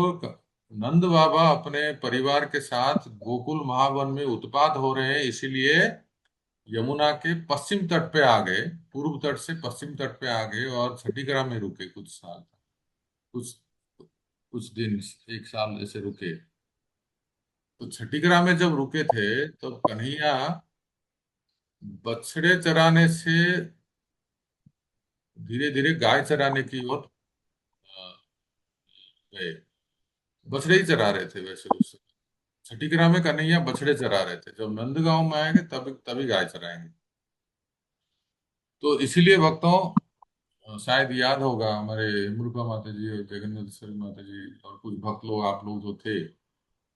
नंद बाबा अपने परिवार के साथ गोकुल महावन में उत्पात हो रहे हैं, इसीलिए यमुना के पश्चिम तट पे आ गए, पूर्व तट से पश्चिम तट पे आ गए और छठीकरा में रुके कुछ साल, कुछ कुछ दिन, एक साल ऐसे रुके। तो छठीकरा में जब रुके थे तो कन्हैया बछड़े चराने से धीरे धीरे गाय चराने की ओर गए। बछड़े ही चरा रहे थे वैसे उस समय। छठीकरा में कन्हैया बछड़े चरा रहे थे, जब नंदगांव में आएंगे तभी तभी गाय चराएंगे। तो इसीलिए भक्तों, शायद याद होगा हमारे मुरुगा माता जी और जगन्नाथेश्वरी माता जी और कुछ भक्त लोग, आप लोग जो थे,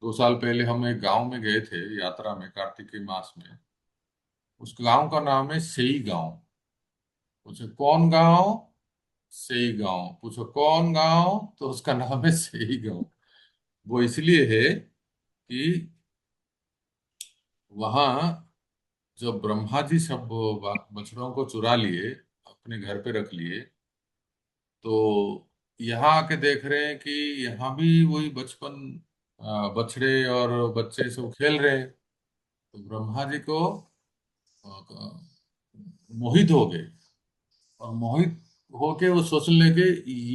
2 साल पहले हम एक गांव में गए थे यात्रा में, कार्तिक मास में। उस गांव का नाम है सेई गांव। पूछो कौन गांव? सेई गांव। पूछो कौन गांव? तो उसका नाम है सेई गांव। वो इसलिए है कि वहां जब ब्रह्मा जी सब बछड़ों को चुरा लिए, अपने घर पे रख लिए, तो यहाँ आके देख रहे हैं कि यहाँ भी वही बचपन, बछड़े और बच्चे सब खेल रहे हैं। तो ब्रह्मा जी को मोहित हो गए, और मोहित होके वो सोचने लगे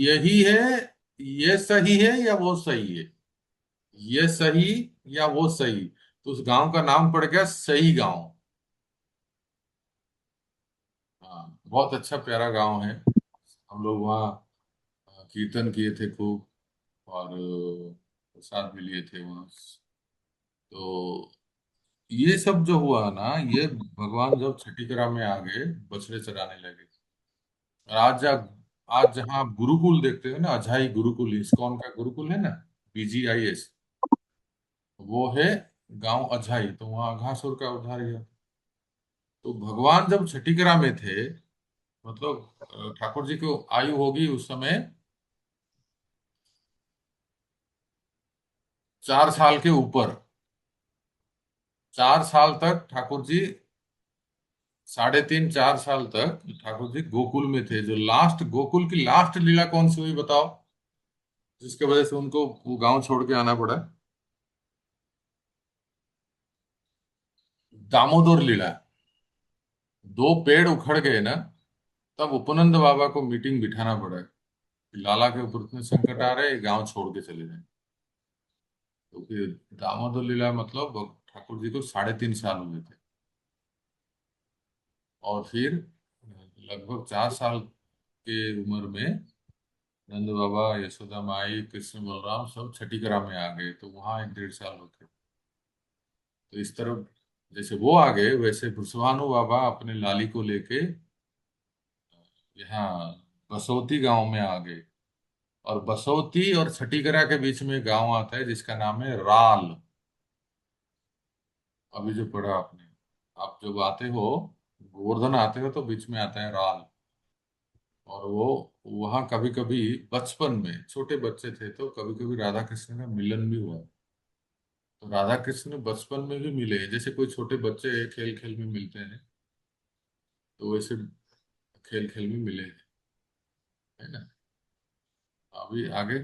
यही है, ये सही है या वो सही है, ये सही या वो सही। तो उस गांव का नाम पड़ गया सही गांव। हाँ, बहुत अच्छा प्यारा गांव है। हम लोग वहाँ कीर्तन किए थे खूब, और प्रसाद भी लिए थे वहाँ। तो ये सब जो हुआ ना, ये भगवान जब छठीकरा में आ गए, बछड़े चराने लगे। और आज जहाँ आप गुरुकुल देखते हो ना, अझाई गुरुकुल, इस्कॉन का गुरुकुल है ना, BGIS, वो है गांव अझाई। तो वहाँ अघासुर का उद्धार हुआ। तो भगवान जब छठीकरा में थे, मतलब ठाकुर जी को आयु होगी उस समय 4 साल के ऊपर। 4 साल तक ठाकुर जी, 3.5 4 साल तक ठाकुर जी गोकुल में थे। जो लास्ट गोकुल की लास्ट लीला कौन सी हुई बताओ, जिसके वजह से उनको वो गांव छोड़ के आना पड़ा? दामोदर लीला। 2 पेड़ उखड़ गए ना, तब उपनंद बाबा को मीटिंग बिठाना पड़ा कि लाला के ऊपर इतने संकट आ रहे, गांव छोड़ के चले जाए। तो फिर दामोदर लीला मतलब ठाकुर जी को 3.5 साल हुए थे। और फिर लगभग 4 साल के उम्र में नंद बाबा, यशोदा माई, कृष्ण बलराम सब छठीकरा में आ गए, तो वहां 1.5 साल होते। तो इस तरह जैसे वो आ गए, वैसे वृषभानु बाबा अपने लाली को लेके यहाँ बसौती गांव में आ गए। और बसौती और छठीकरा के बीच में गांव आता है जिसका नाम है राल। अभी जो पढ़ा आपने, आप जब आते हो, गोवर्धन आते हो, तो बीच में आता है राल। और वो वहाँ कभी कभी बचपन में छोटे बच्चे थे तो कभी कभी राधा कृष्ण का मिलन भी हुआ। तो राधा कृष्ण बचपन में भी मिले हैं, जैसे कोई छोटे बच्चे खेल खेल में मिलते हैं, तो वैसे खेल खेल में मिले हैं, है ना। अभी आगे।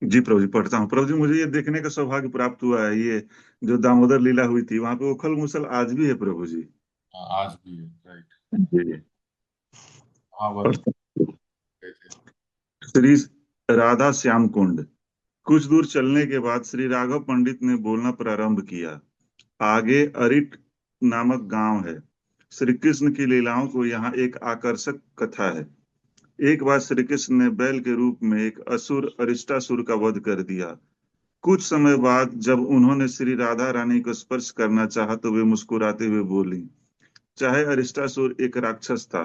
जी प्रभु जी, पढ़ता हूँ। प्रभु जी, मुझे ये देखने का सौभाग्य प्राप्त हुआ है, ये जो दामोदर लीला हुई थी वहां पे उखल मुसल आज भी है प्रभु जी। हाँ, आज भी है, राइट। जी। महावर और गए थे। श्री राधा श्याम कुंड। कुछ दूर चलने के बाद श्री राघव पंडित ने बोलना प्रारंभ किया। आगे अरिट नामक गांव है। श्री कृष्ण की लीलाओं को यहाँ एक आकर्षक कथा है। एक बार श्री कृष्ण ने बैल के रूप में एक असुर अरिष्टासुर का वध कर दिया। कुछ समय बाद जब उन्होंने श्री राधा रानी को स्पर्श करना चाहा तो वे मुस्कुराते हुए बोली। चाहे अरिष्टासुर एक राक्षस था,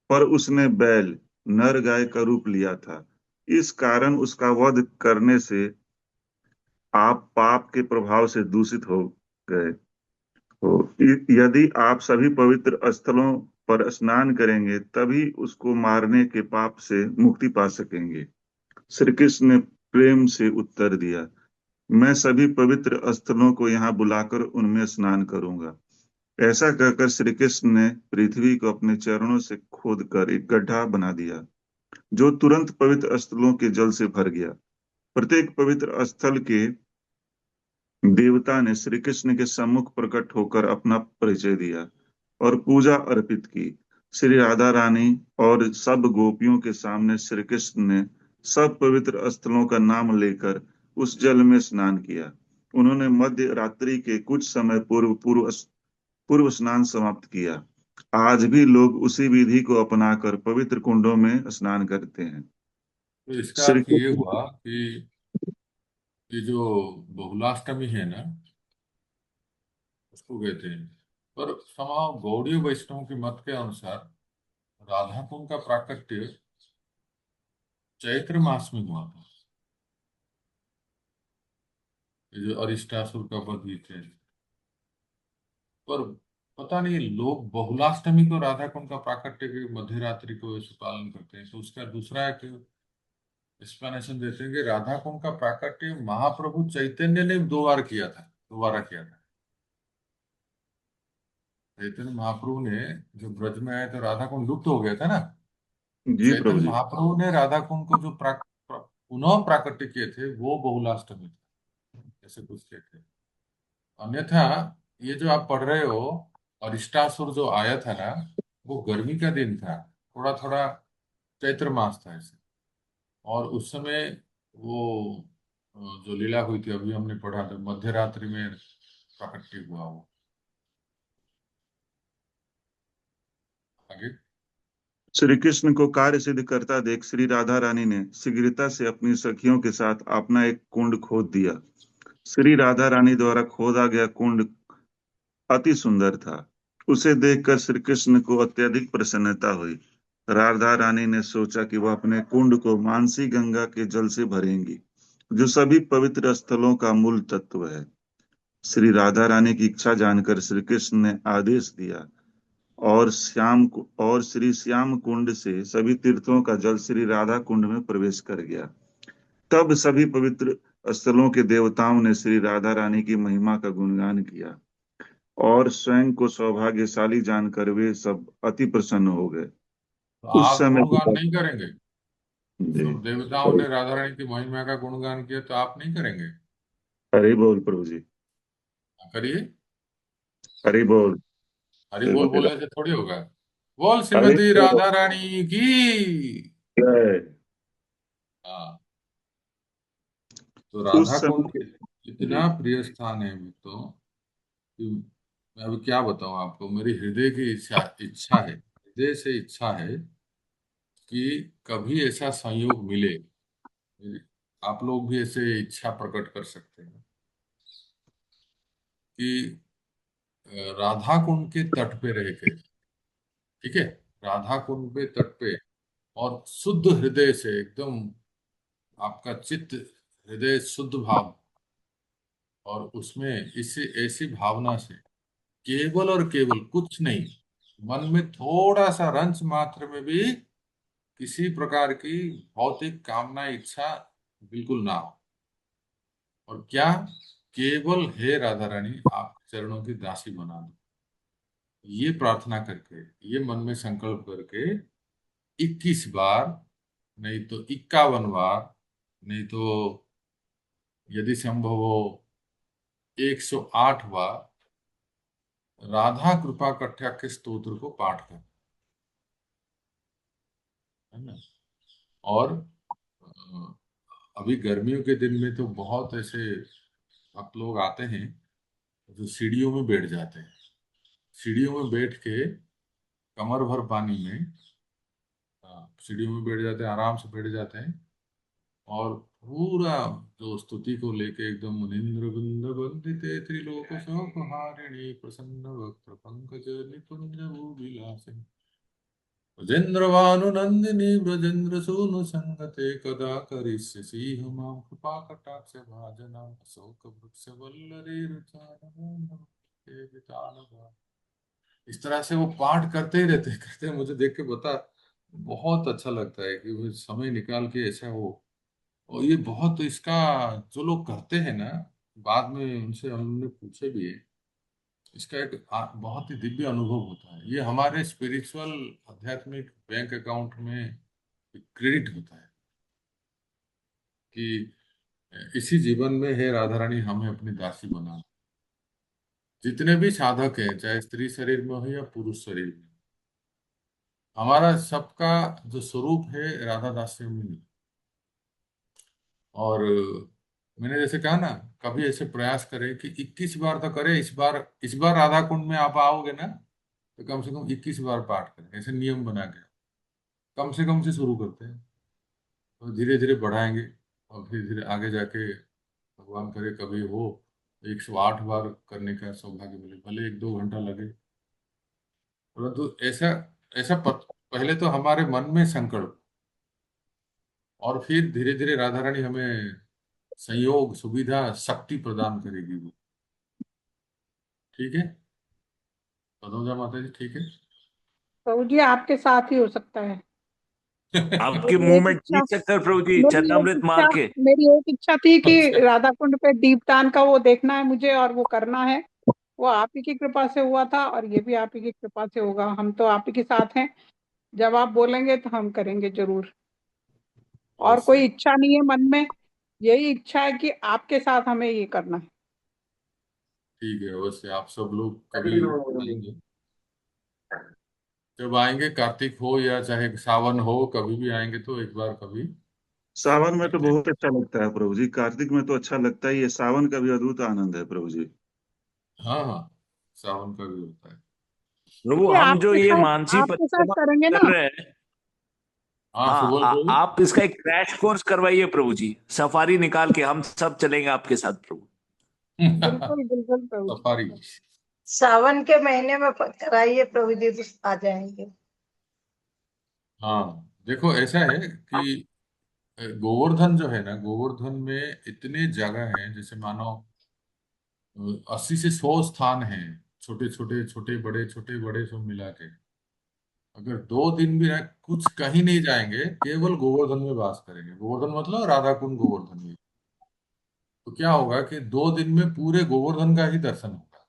पर उसने बैल नर गाय का रूप लिया था। इस कारण उसका वध करने से आप पाप के प्रभाव से दूषित हो गए हो। यदि आप सभी पवित्र स्थलों पर स्नान करेंगे तभी उसको मारने के पाप से मुक्ति पा सकेंगे। श्री कृष्ण ने प्रेम से उत्तर दिया, मैं सभी पवित्र स्थलों को यहाँ बुलाकर उनमें स्नान करूंगा। ऐसा कहकर श्री कृष्ण ने पृथ्वी को अपने चरणों से खोदकर एक गड्ढा बना दिया, जो तुरंत पवित्र स्थलों के जल से भर गया। प्रत्येक पवित्र स्थल के देवता ने श्री कृष्ण के सम्मुख प्रकट होकर अपना परिचय दिया और पूजा अर्पित की। श्री राधा रानी और सब गोपियों के सामने श्री कृष्ण ने सब पवित्र स्थलों का नाम लेकर उस जल में स्नान किया। उन्होंने मध्य रात्रि के कुछ समय पूर्व स्नान समाप्त किया। आज भी लोग उसी विधि को अपनाकर पवित्र कुंडों में स्नान करते हैं। तो इसका श्री अर्थ ये कृष्ण हुआ कि ये जो बहुलाष्टमी है ना, उसको कहते हैं। पर समाव गौड़ीय वैष्णव के मत के अनुसार राधा कुंड का प्राकट्य चैत्र मास में हुआ था। ये जो अरिष्टासुर का वध हुई थे, पर पता नहीं लोग बहुलाष्टमी को राधा कुंड का प्राकट्य के मध्य रात्रि को ऐसे पालन करते हैं। तो उसका दूसरा एक एक्सप्लेनेशन देते हैं कि राधा कुंड का प्राकट्य महाप्रभु चैतन्य ने 2 बार किया था, दोबारा किया था। चैतन्य महाप्रभु ने जब ब्रज में आए तो राधा कुंड लुप्त हो गया था ना। जी प्रभु चैतन्य जी। महाप्रभु ने राधा कुंड को जो पुनः प्राकट्य किए थे वो बहुलाष्टमी था, ऐसे कुछ कहते हैं। अन्यथा ये जो आप पढ़ रहे हो, अरिष्टासुर जो आया था ना, वो गर्मी का दिन था, थोड़ा थोड़ा चैत्र मास था ऐसे। और उस समय वो जो लीला हुई थी अभी हमने पढ़ा था, मध्य रात्रि में प्राकट्य हुआ वो। आगे श्री कृष्ण को कार्य सिद्ध करता देख श्री राधा रानी ने शीघ्रता से अपनी सखियों के साथ अपना एक कुंड खोद दिया। श्री राधा रानी द्वारा खोदा गया कुंड अति सुंदर था। उसे देखकर श्री कृष्ण को अत्यधिक प्रसन्नता हुई। राधा रानी ने सोचा कि वह अपने कुंड को मानसी गंगा के जल से भरेंगी, जो सभी पवित्र स्थलों का मूल तत्व है। श्री राधा रानी की इच्छा जानकर श्री कृष्ण ने आदेश दिया और श्री श्याम कुंड से सभी तीर्थों का जल श्री राधा कुंड में प्रवेश कर गया। तब सभी पवित्र स्थलों के देवताओं ने श्री राधा रानी की महिमा का गुणगान किया और स्वयं को सौभाग्यशाली जानकर वे सब अति प्रसन्न हो गए। तो उस आप समय गुणगान नहीं करेंगे? जी। सब देवताओं ने राधा रानी की महिमा का गुणगान किया तो आप नहीं करेंगे? हरि बोल प्रभु जी। करिए। हरि बोल। हरि बोल श्रीमती बोलने से थोड़ी होगा। बोल हरि श्रीमती बोल। राधा रानी की। जय। हाँ, तो उस राधा कुंड समय जी। इतना प्रिय स्थान है वो तो कि मैं अभी क्या बताऊं आपको। मेरी हृदय की इच्छा इच्छा है, हृदय से इच्छा है कि कभी ऐसा संयोग मिले। आप लोग भी ऐसे इच्छा प्रकट कर सकते हैं कि राधा कुंड के तट पे रह के, ठीक है, राधा कुंड पे तट पे, और शुद्ध हृदय से एकदम आपका चित्त हृदय शुद्ध भाव, और उसमें इसी ऐसी भावना से केवल और केवल कुछ नहीं, मन में थोड़ा सा रंच मात्र में भी किसी प्रकार की भौतिक कामना इच्छा बिल्कुल ना हो। और क्या, केवल हे राधा रानी आप चरणों की दासी बना दो, ये प्रार्थना करके, ये मन में संकल्प करके 21 बार, नहीं तो 51 बार, नहीं तो यदि संभव हो 108 बार राधा कृपा कटाक्ष के स्तोत्र को पाठ कर। है ना। और अभी गर्मियों के दिन में तो बहुत ऐसे आप लोग आते हैं जो सीढ़ियों में बैठ जाते हैं, सीढ़ियों में बैठ के कमर भर पानी में, सीढ़ियों में बैठ जाते हैं, आराम से बैठ जाते हैं, और पूरा जो स्तुति को लेके एकदम मुनीन्द्र बिंद वंदिते त्रिलोक शोकहारिणी प्रसन्न वक्त्र पंकज निकुंज विलासिनी ब्रजेन्द्रभानुनन्दिनी ब्रजेन्द्र सूनु संगते कदा करिष्यसि मां कृपा कटाक्ष भाजनम् अशोक वृक्ष वल्लरी इस तरह से वो पाठ करते ही रहते हैं। मुझे देख के बता बहुत अच्छा लगता है कि वो समय निकाल के ऐसा हो। और ये बहुत इसका जो लोग करते हैं ना, बाद में उनसे हमने पूछे भी है, इसका एक बहुत ही दिव्य अनुभव होता है। ये हमारे स्पिरिचुअल आध्यात्मिक बैंक अकाउंट में क्रेडिट होता है कि इसी जीवन में है राधा रानी हमें अपनी दासी बना। जितने भी साधक हैं, चाहे स्त्री शरीर में हो या पुरुष शरीर में, हमारा सबका जो स्वरूप है राधा दासी में ही। और मैंने जैसे कहा ना, कभी ऐसे प्रयास करें कि 21 बार तो करें। इस बार राधा कुंड में आप आओगे ना, तो कम से कम 21 बार पाठ करें, ऐसे नियम बना के कम से कम से शुरू करते हैं, तो धीरे धीरे बढ़ाएंगे, और फिर धीरे आगे जाके भगवान करे कभी हो 108 बार करने का सौभाग्य मिले, भले 1-2 घंटा लगे, परंतु ऐसा ऐसा पहले तो हमारे मन में संकल्प, और फिर धीरे धीरे राधा रानी हमें संयोग सुविधा शक्ति प्रदान करेगी वो। ठीक है पदौजा माता जी, ठीक है। प्रभु जी आपके साथ ही हो सकता है। आपके मेरी मुंह एक में इच्छा ठीक चक्कर प्रभु जी, मेरी एक चरणामृत इच्छा मार के। मेरी एक इच्छा थी कि अच्छा, राधा कुंड पे दीपदान का वो देखना है मुझे, और वो करना है। वो आप ही की कृपा से हुआ था, और ये भी आप ही की कृपा से होगा। हम तो आप ही के साथ हैं, जब आप बोलेंगे तो हम करेंगे जरूर। और अवश्य कोई इच्छा नहीं है मन में, यही इच्छा है कि आपके साथ हमें ये करना है। ठीक है, अवश्य आप सब लोग कभी हरि बोल। आएंगे, जब आएंगे, कार्तिक हो या चाहे सावन हो, कभी भी आएंगे तो एक बार कभी सावन में तो करते हैं। बहुत अच्छा लगता है प्रभु जी, कार्तिक में तो अच्छा लगता है, ये सावन का भी अद्भुत आनंद है प्रभु जी। हाँ हाँ, सावन का भी होता है। प्रभु ये हम जो ये मानसी आपके साथ परिक्रमा करेंगे कर ना। रहे हैं, हाँ हाँ सुबोल प्रभु। आप इसका एक क्रैश कोर्स करवाइए प्रभु जी, सफारी निकाल के हम सब चलेंगे आपके साथ प्रभु। बिल्कुल बिल्कुल प्रभु जी। सफारी। सावन के महीने में कराइए प्रभु जी, तो आ जाएंगे। हाँ देखो ऐसा है कि गोवर्धन जो है ना, गोवर्धन में इतने जगह हैं, जैसे मानो 80 से 100 स्थान हैं, छोटे छोटे छोटे बड़े सब मिला के। अगर 2 दिन भी रह कुछ कहीं नहीं जाएंगे, केवल गोवर्धन में वास करेंगे, गोवर्धन मतलब राधा कुंड गोवर्धन में, तो क्या होगा कि 2 दिन में पूरे गोवर्धन का ही दर्शन होगा।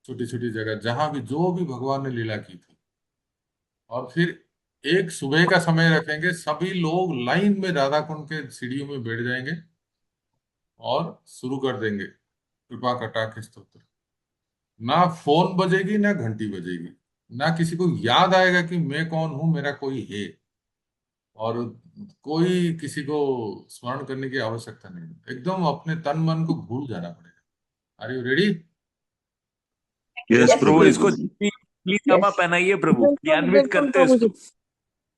छोटी छोटी जगह जहां भी जो भी भगवान ने लीला की थी। और फिर एक सुबह का समय रखेंगे, सभी लोग लाइन में राधा कुंड के सीढ़ियों में बैठ जाएंगे और शुरू कर देंगे कृपा कटाक्ष स्तोत्र। ना फोन बजेगी ना घंटी बजेगी, ना किसी को याद आएगा कि मैं कौन हूं, मेरा कोई है, और कोई किसी को स्मरण करने की आवश्यकता नहीं है। एकदम अपने तन मन को भूल जाना पड़ेगा। Are you ready? Yes yes प्रभु प्रभु इसको प्रभु जी। पीली जामा यस। पहनाइए प्रभु, बिल्कुल क्रियान्वित बिल्कुल करते हैं प्रभु जी। इसको।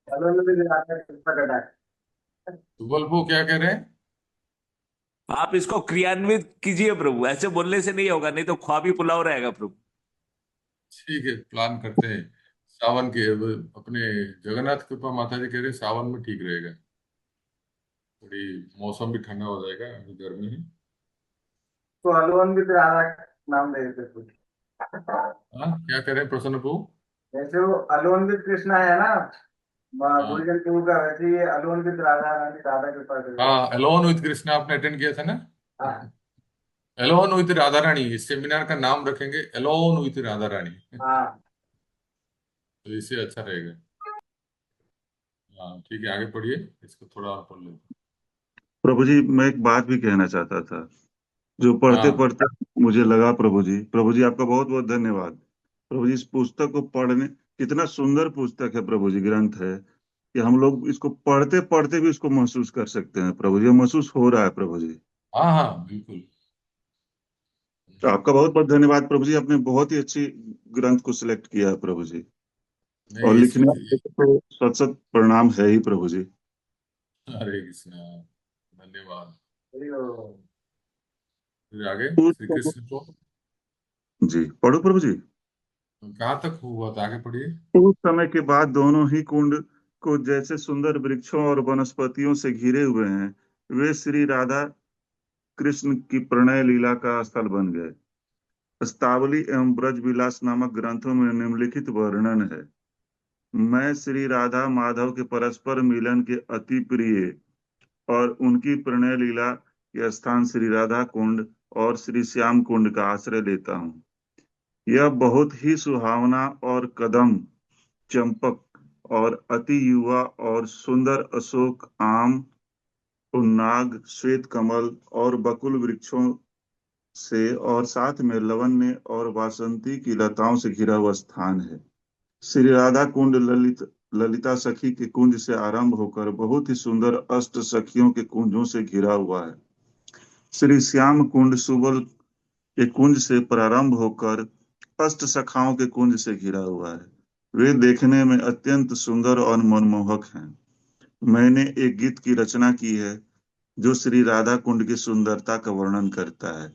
चलो भी जाकर कृपा कटाए। सुबल क्या कह रहे हैं? आप इसको क्रियान्वित कीजिए प्रभु, ऐसे बोलने से नहीं होगा, नहीं तो ख्वाबी पुलाव रहेगा प्रभु। ठीक है, प्लान करते हैं सावन के। अब अपने जगन्नाथ कृपा माता जी कह रहे हैं सावन में ठीक रहेगा, थोड़ी मौसम भी ठंडा हो जाएगा, अभी गर्मी है। तो हनुमान भी राधा नाम दे देते कुछ। हाँ क्या कह रहे हैं प्रसन्न प्रभु? जैसे वो अलोन्वित कृष्णा है ना, हाँ गुड़िया टू का, वैसे ये अलोन्वित राधा रानी, राधा के पास है। हाँ, अलोन विद कृष्णा आपने अटेंड किया था ना? हाँ अलोन विद राधा रानी, इस सेमिनार का नाम रखेंगे अलोन विद राधा रानी। हाँ। तो इससे अच्छा रहेगा। हाँ ठीक है, आगे पढ़िए, इसको थोड़ा और पढ़ लेते प्रभु जी मैं एक बात भी कहना चाहता था, जो हैं। पढ़ते हाँ पढ़ते मुझे लगा प्रभु जी आपका बहुत बहुत धन्यवाद। प्रभु जी इस पुस्तक को पढ़ने, कितना सुंदर पुस्तक है प्रभु जी, ग्रंथ है। कि हम लोग इसको पढ़ते पढ़ते भी इसको महसूस कर सकते हैं प्रभु जी, ये महसूस हो रहा है प्रभु जी। हाँ हाँ बिल्कुल। तो आपका बहुत बहुत धन्यवाद प्रभु जी, आपने बहुत ही अच्छी ग्रंथ को सिलेक्ट किया है प्रभु जी, और नहीं लिखने वाले को तो सत सत प्रणाम है ही प्रभु जी। हरे कृष्णा, धन्यवाद। हरिओम। फिर आगे उस श्री समय- कृष्ण को जी पढ़ो प्रभु जी। कहाँ तक हुआ था, आगे पढ़िए। उस समय के बाद दोनों ही कुंड को जैसे सुंदर वृक्षों और वनस्पतियों से घिरे हुए हैं, वे श्री राधा कृष्ण की प्रणय लीला का स्थल बन गए। अस्तावली एवं ब्रज विलास नामक ग्रंथों में निम्नलिखित वर्णन है। मैं श्री राधा माधव के परस्पर मिलन के अति प्रिय और उनकी प्रणय लीला के स्थान श्री राधा कुंड और श्री श्याम कुंड का आश्रय लेता हूँ। यह बहुत ही सुहावना और कदम, चंपक और अति युवा और सुंदर अशोक, आम, पुन्नाग, श्वेत कमल और बकुल वृक्षों से और साथ में लवण्य और वासंती की लताओं से घिरा हुआ स्थान है। श्री राधा कुंड ललिता सखी के कुंज से आरंभ होकर बहुत ही सुंदर अष्ट सखियों के कुंजों से घिरा हुआ है। श्री श्याम कुंड सुबल के कुंज से प्रारंभ होकर अष्ट सखाओं के कुंज से घिरा हुआ है। वे देखने में अत्यंत सुंदर और मनमोहक हैं। मैंने एक गीत की रचना की है जो श्री राधा कुंड की सुंदरता का वर्णन करता है।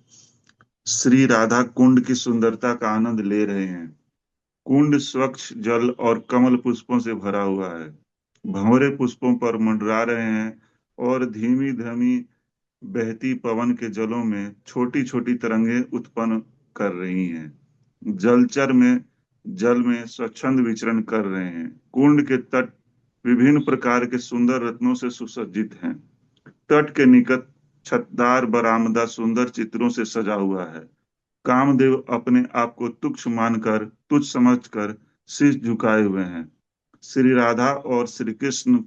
श्री राधा कुंड की सुंदरता का आनंद ले रहे हैं। कुंड स्वच्छ जल और कमल पुष्पों से भरा हुआ है। भंवरे पुष्पों पर मंडरा रहे हैं और धीमी धीमी बहती पवन के जलों में छोटी छोटी तरंगें उत्पन्न कर रही हैं। जलचर में जल में स्वच्छंद विचरण कर रहे हैं। कुंड के तट विभिन्न प्रकार के सुंदर रत्नों से सुसज्जित हैं। तट के निकट छतदार बरामदा सुंदर चित्रों से सजा हुआ है। कामदेव अपने आप को तुच्छ समझकर शीश झुकाए हुए हैं। श्री राधा और श्री कृष्ण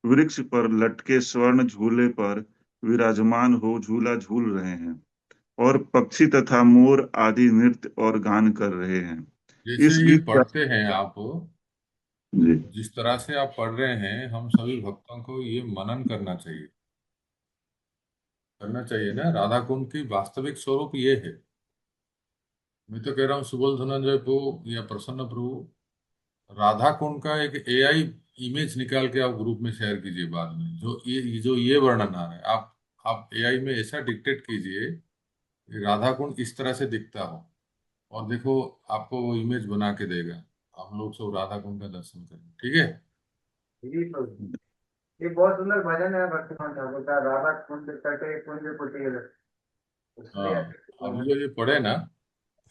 वृक्ष पर लटके स्वर्ण झूले पर विराजमान हो झूला झूल रहे हैं और पक्षी तथा मोर आदि नृत्य और गान कर रहे हैं। जैसे इस ये गीत का पढ़ते हैं आप, जी जिस तरह से आप पढ़ रहे हैं, हम सभी भक्तों को ये मनन करना चाहिए ना। राधा कुंड की वास्तविक स्वरूप ये है। मैं तो कह रहा हूँ सुबल धनंजय प्रभु या प्रसन्न प्रभु, राधा कुंड का एक एआई इमेज निकाल के आप ग्रुप में शेयर कीजिए बाद में, जो ये वर्णन आ रहा है। आप एआई में ऐसा डिक्टेट कीजिए कि राधा कुंड इस तरह से दिखता हो, और देखो आपको वो इमेज बना के देगा। हम लोग सब राधा कुंड का दर्शन करें, ठीक है। जी प्रभु, ये बहुत सुंदर भजन है भक्तिमान ठाकुर का, राधा कुंज तटे कुंज कुटीर। उसमें हाँ, अभी जो ये पढ़े ना,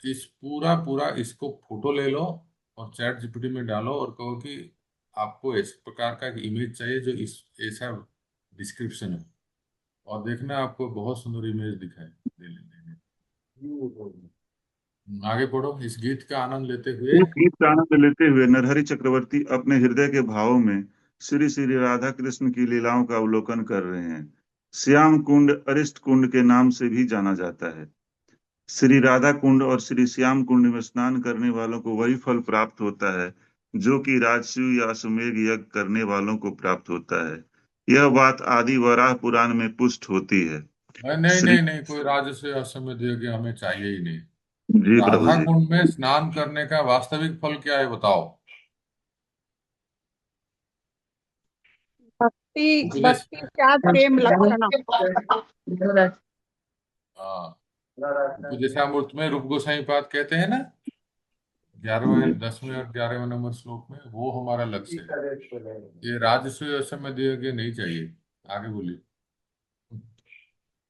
इस पूरा पूरा इसको फोटो ले लो और चैट जीपीटी में डालो और कहो कि आपको इस प्रकार का इमेज चाहिए जो इस ऐसा डिस्क्रिप्शन है, और देखना आपको बहुत सुंदर इमेज दिखाई दे लेंगे। जी प्रभु। आगे पढ़ो, इस गीत का आनंद लेते हुए। इस गीत का आनंद लेते हुए नरहरि चक्रवर्ती अपने हृदय के भावों में श्री श्री राधा कृष्ण की लीलाओं का अवलोकन कर रहे हैं। श्याम कुंड अरिष्ट कुंड के नाम से भी जाना जाता है। श्री राधा कुंड और श्री श्याम कुंड में स्नान करने वालों को वही फल प्राप्त होता है जो कि राजसूय या अश्वमेध यज्ञ करने वालों को प्राप्त होता है। यह बात आदि वराह पुराण में पुष्ट होती है। नहीं नहीं श्री नहीं नहीं, कोई राज्य से अश्वमेध यज्ञ हमें चाहिए ही नहीं। जी प्रभु राधा जी। कुंड में स्नान करने का वास्तविक फल क्या है, बताओ। भक्ति तो जैसे भक्ति त्याग प्रेम लक्षणम। हाँ, तो राधा जैसे हम उसमें रूप गोसाई पाद कहते हैं ना, 11वें 10वें और 11वें नंबर श्लोक में, वो हमारा लक्ष्य है। ये राजसूय अश्वमेध यज्ञ नहीं चाहिए। आगे बोलिए।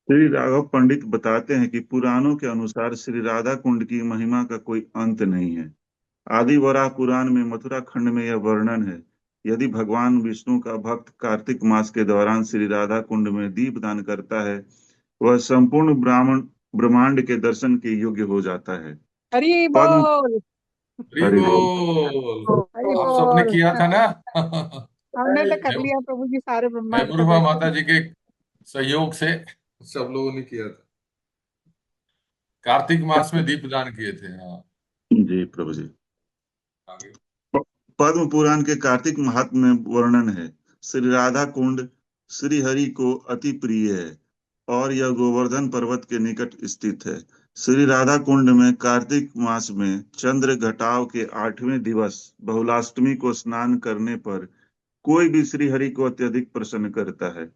श्री राघव पंडित बताते हैं कि पुराणों के अनुसार श्री राधा कुंड की महिमा का कोई अंत नहीं है। आदि वराह पुराण में मथुरा खंड में यह वर्णन है। यदि भगवान विष्णु का भक्त कार्तिक मास के दौरान श्री राधा कुंड में दीप दान करता है, वह संपूर्ण ब्रह्मांड के दर्शन के योग्य हो जाता है। हरि पद्म बोल। हरि हरि बोल। बोल। हरि आप सबने बोल। किया था ना। हमने तो कर लिया प्रभु जी, सारे ब्रह्मांड का महबूबा माता दर्शन। जी के सहयोग से सब लोगों ने किया था। कार्तिक मास में दीप दान किए थे। हाँ, जी प्रभु जी। आगे। पद्म पुराण के कार्तिक महात्म्य में वर्णन है। श्री राधा कुंड श्री हरि को अति प्रिय है और यह गोवर्धन पर्वत के निकट स्थित है। श्री राधा कुंड में कार्तिक मास में चंद्र घटाव के 8वें दिवस बहुलाष्टमी को स्नान करने पर कोई भी श्री हरि को अत्यधिक प्रसन्न करता है,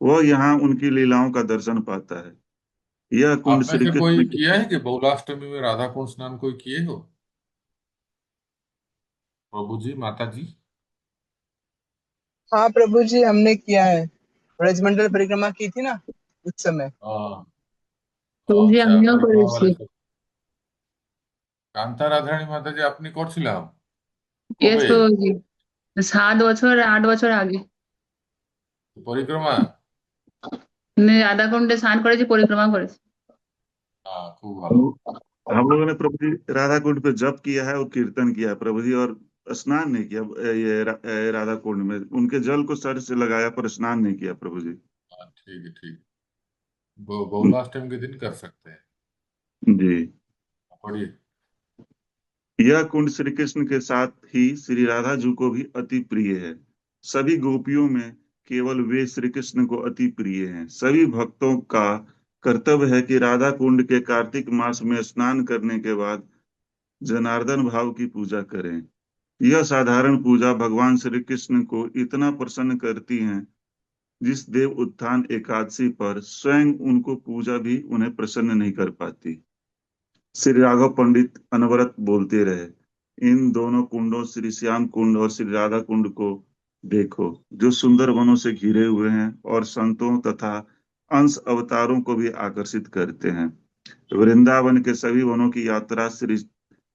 वह यहाँ उनकी लीलाओं का दर्शन पाता है। यह कुंड आप में श्री से कोई कृष्ण के किया है कि बहुलाष्टमी में राधा कुंड स्नान कोई किए हो? प्रभु जी, माता जी? हाँ प्रभु जी, हमने किया है। ब्रजमंडल परिक्रमा की थी ना उस समय। हाँ। প্রভুজি अच्छा, আমিও परिक्रमा করেছি। वाले सब। कांता राधारानी माता जी আপনি করছিলাম ইয়েস কবে? প্রভুজি, 7 বছর 8 বছর আগে পরিক্রমা? রাধাকুণ্ডে স্নান করেছি, পরিক্রমা করেছি। हाँ, खूब ভালো। हम लोगों ने प्रभु जी राधा कुंड पे जप किया है और कीर्तन किया है प्रभु जी, और स्नान नहीं किया। राधा कुंड में उनके जल को सर से लगाया पर स्नान नहीं किया प्रभु जी। हाँ, ठीक है, ठीक। बहुलाष्टमी के दिन कर सकते हैं। जी। पढ़िए। यह कुंड श्री कृष्ण के साथ ही श्री राधा जी को भी अति प्रिय है। सभी गोपियों में केवल वे श्री कृष्ण को अति प्रिय हैं। सभी भक्तों का कर्तव्य है कि राधा कुंड के कार्तिक मास में स्नान करने के बाद जनार्दन भाव की पूजा करें। यह साधारण पूजा भगवान श्री कृष्ण को इतना प्रसन्न करती है, जिस देव उत्थान एकादशी पर स्वयं उनको पूजा भी उन्हें प्रसन्न नहीं कर पाती। श्री राघव पंडित अनवरत बोलते रहे, इन दोनों कुंडों श्री श्याम कुंड और श्री राधा कुंड को देखो, जो सुंदर वनों से घिरे हुए हैं और संतों तथा अंश अवतारों को भी आकर्षित करते हैं। वृंदावन के सभी वनों की यात्रा श्री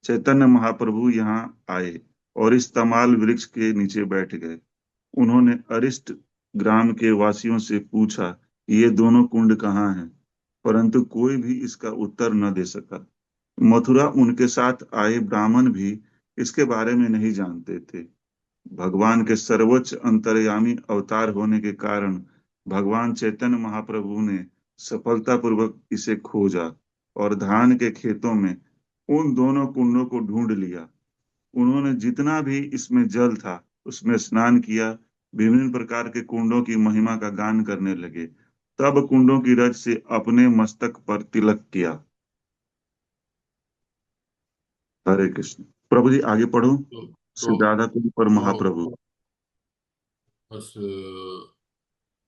चैतन्य महाप्रभु यहाँ आए और इस तमाल वृक्ष के नीचे बैठ गए। उन्होंने अरिष्ट ग्राम के वासियों से पूछा, ये दोनों कुंड कहाँ हैं, परंतु कोई भी इसका उत्तर न दे सका। मथुरा उनके साथ आए ब्राह्मण भी इसके बारे में नहीं जानते थे। भगवान के सर्वोच्च अंतर्यामी अवतार होने के कारण भगवान चैतन्य महाप्रभु ने सफलतापूर्वक इसे खोजा और धान के खेतों में उन दोनों कुंडों को ढूंढ लिया। उन्होंने जितना भी इसमें जल था उसमें स्नान किया, विभिन्न प्रकार के कुंडों की महिमा का गान करने लगे, तब कुंडों की रज से अपने मस्तक पर तिलक किया। हरे कृष्ण। प्रभु जी आगे पढ़ो। श्री तो राधा कुंड पर तो महाप्रभु। बस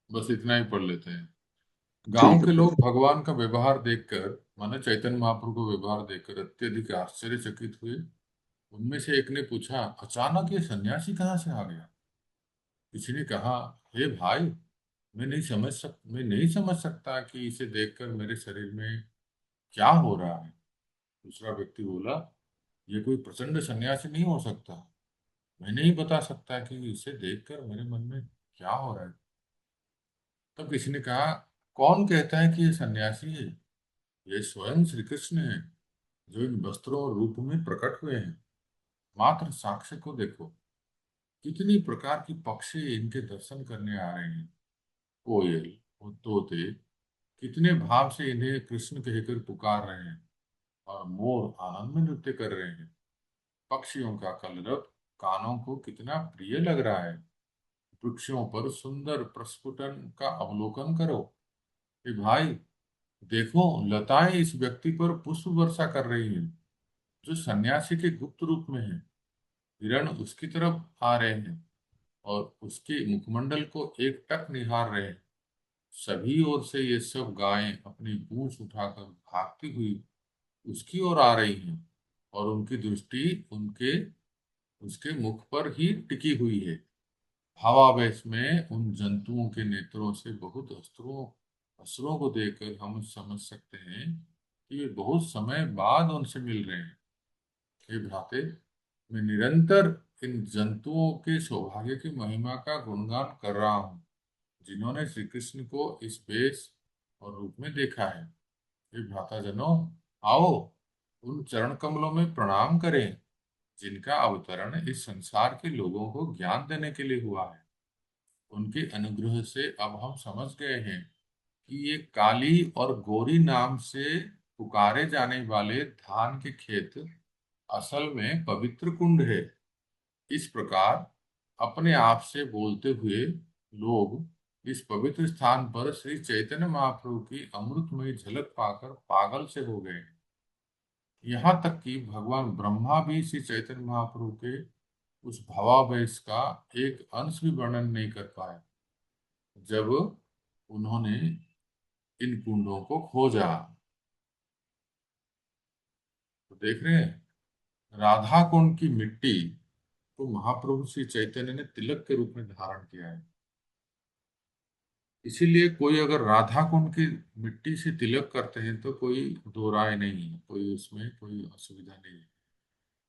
बस इतना ही पढ़ लेते हैं। ठीक गांव है के प्रभु। लोग भगवान का व्यवहार देखकर, माने चैतन्य महाप्रभु का व्यवहार देखकर अत्यधिक आश्चर्यचकित हुए। उनमें से एक ने पूछा, अचानक ये सन्यासी कहाँ से आ गया? किसी ने कहा, हे भाई, मैं नहीं समझ सकता कि इसे देखकर मेरे शरीर में क्या हो रहा है। दूसरा व्यक्ति बोला, ये कोई प्रचंड सन्यासी नहीं हो सकता। मैं नहीं बता सकता कि इसे देखकर मेरे मन में क्या हो रहा है। तब किसी ने कहा, कौन कहता है कि ये सन्यासी है? ये स्वयं श्री कृष्ण है, जो इन वस्त्रों और रूप में प्रकट हुए हैं। मात्र साक्ष्य को देखो, कितनी प्रकार की पक्षी इनके दर्शन करने आ रहे हैं। कोयल और तोते कितने भाव से इन्हें कृष्ण कहकर पुकार रहे हैं, और मोर आनंद में नृत्य कर रहे हैं। पक्षियों का कलरव कानों को कितना प्रिय लग रहा है। वृक्षों पर सुंदर प्रस्फुटन का अवलोकन करो। कि भाई देखो, लताएं इस व्यक्ति पर पुष्प वर्षा कर रही हैं, जो सन्यासी के गुप्त रूप में है। हिरण उसकी तरफ आ रहे हैं और उसके मुखमंडल को एक टक निहार रहे हैं। सभी ओर से ये सब गायें अपनी पूंछ उठाकर भागती हुई उसकी ओर आ रही हैं, और उनकी दृष्टि उनके उसके मुख पर ही टिकी हुई है। भावावेश में उन जंतुओं के नेत्रों से बहुत असुरों को देखकर हम समझ सकते हैं कि वे बहुत समय बाद उनसे मिल रहे हैं। हे भ्राते, मैं निरंतर इन जंतुओं के सौभाग्य की महिमा का गुणगान कर रहा हूँ, जिन्होंने श्री कृष्ण को इस वेश और रूप में देखा है। हे भ्राता जनों, आओ उन चरण कमलों में प्रणाम करें, जिनका अवतरण इस संसार के लोगों को ज्ञान देने के लिए हुआ है। उनके अनुग्रह से अब हम समझ गए हैं कि ये काली और गौरी नाम से पुकारे जाने वाले धान के खेत असल में पवित्र कुंड है। इस प्रकार अपने आप से बोलते हुए लोग इस पवित्र स्थान पर श्री चैतन्य महाप्रभु की अमृतमयी झलक पाकर पागल से हो गए। यहाँ तक कि भगवान ब्रह्मा भी श्री चैतन्य महाप्रभु के उस भावावेश का एक अंश भी वर्णन नहीं कर पाए जब उन्होंने इन कुंडों को खोजा। तो देख रहे हैं, राधा कुंड की मिट्टी को महाप्रभु श्री चैतन्य ने तिलक के रूप में धारण किया है। इसीलिए कोई अगर राधा कुंड की मिट्टी से तिलक करते हैं तो कोई दो राय नहीं है, कोई उसमें कोई असुविधा नहीं है।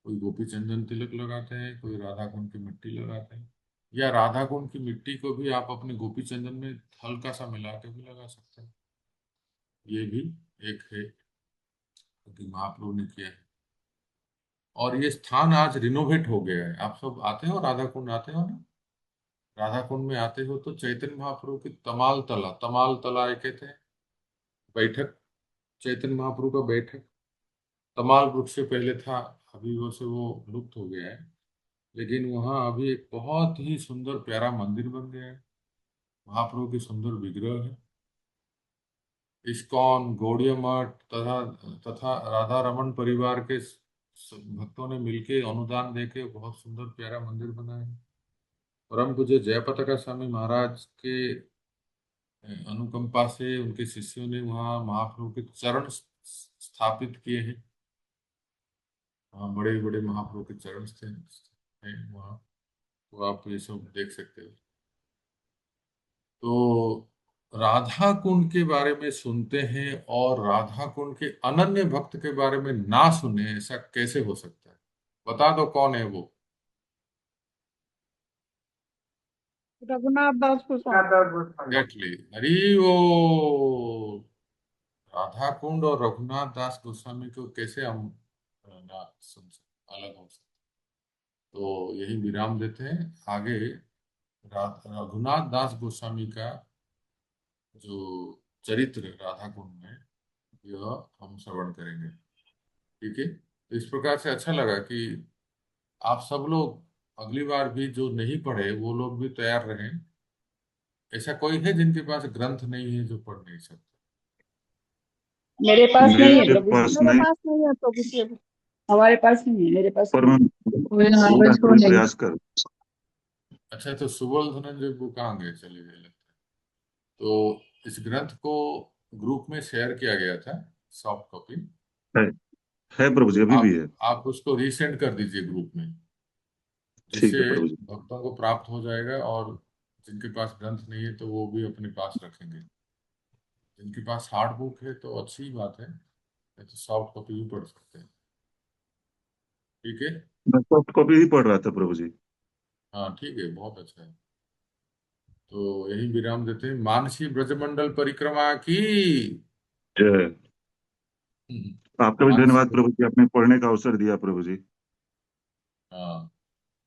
कोई गोपी चंदन तिलक लगाते हैं, कोई राधा कुंड की मिट्टी लगाते हैं, या राधा कुंड की मिट्टी को भी आप अपने गोपी चंदन में हल्का सा मिला के भी लगा सकते हैं। ये भी एक है कि महाप्रभु ने किया है। और ये स्थान आज रिनोवेट हो गया है। आप सब आते हो, राधा कुंड आते हो ना? राधा कुंड में आते हो तो चैतन्य महाप्रभु की तमाल तला एक कहते हैं बैठक, चैतन्य महाप्रभु का बैठक तमाल वृक्ष से पहले था, अभी वो से वो लुप्त हो गया है, लेकिन वहाँ अभी एक बहुत ही सुंदर प्यारा मंदिर बन गया है। महाप्रभु की सुंदर विग्रह है। इस्कॉन, गौड़ीय मठ तथा तथा राधा रमन परिवार के भक्तों ने मिलके अनुदान देके बहुत सुंदर प्यारा मंदिर बनाया है। परम पूज्य जयपताका स्वामी महाराज के अनुकंपा से उनके शिष्यों ने वहाँ महाप्रभु के चरण स्थापित किए हैं। वहाँ बड़े बड़े महाप्रभु के चरण हैं वहाँ, तो आप ये सब देख सकते हो। तो राधा कुंड के बारे में सुनते हैं और राधा कुंड के अनन्य भक्त के बारे में ना सुने, ऐसा कैसे हो सकता है? बता दो कौन है वो? रघुनाथ दास गोस्वामी। एग्जैक्टली, अरे वो राधा कुंड और रघुनाथ दास गोस्वामी को कैसे हम ना सुन सकते, अलग हो सकते? तो यही विराम देते हैं। आगे रघुनाथ दास गोस्वामी का जो चरित्र राधा कुंड में, यह हम श्रवण करेंगे। ठीक है, तो इस प्रकार से अच्छा लगा कि आप सब लोग अगली बार भी जो नहीं पढ़े वो लोग भी तैयार रहें। ऐसा कोई है जिनके पास ग्रंथ नहीं है जो पढ़ नहीं सकते? मेरे पास नहीं है मेरे प्रभु पास जी। मेरे नहीं, पास नहीं है प्रभु जी अभी। हमारे पास नहीं है, मेरे पास पर नहीं मैं है। पूरा पूरी प्रयास कर। अच्छा, तो सुबल धनंजय वो कहाँ गए, चले गए लगता है। तो इस ग्रंथ को ग्रुप में शेयर किया गया था, सॉफ्ट कॉपी। है है प्रभु जी, अभी भी आप है। आप उसको रीसेंड कर दीजिए ग्रुप में, ठीक जिससे है प्रभु जी। भक्तों को प्राप्त हो जाएगा। और जिनके पास ग्रंथ नहीं है तो वो भी अपने पास रखेंगे। जिनके पास हार्ड बुक है तो अच्छी बात है, नहीं तो सॉफ्ट कॉपी भी पढ़ सकते हैं। ठीक है, मैं सॉफ्ट कॉपी ही पढ़ रहा था प्रभु जी। हाँ ठीक है, बहुत अच्छा है। तो यही विराम देते हैं। मानसी ब्रजमंडल परिक्रमा की जय। आपका भी मानसी धन्यवाद प्रभु जी, आपने पढ़ने का अवसर दिया प्रभु जी। हाँ,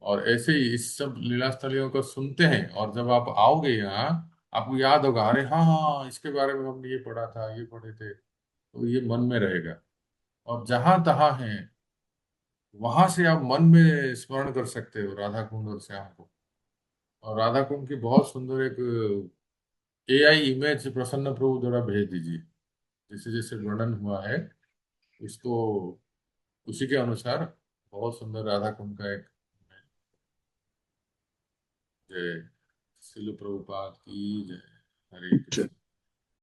और ऐसे ही इस सब लीला स्थलियों को सुनते हैं और जब आप आओगे यहाँ आपको याद होगा, अरे हाँ हाँ इसके बारे में हमने ये पढ़ा था, ये पढ़े थे, तो ये मन में रहेगा। और जहां तहां है वहां से आप मन में स्मरण कर सकते हो राधा कुंड और श्याम को। और राधा कुंड की बहुत सुंदर एक एआई इमेज प्रसन्न प्रभु द्वारा भेज दीजिए, जैसे जैसे वर्णन हुआ है उसको उसी के अनुसार बहुत सुंदर राधा कुंड का एक। जय श्रील प्रभुपाद की जय। हरे जय। कृष्ण।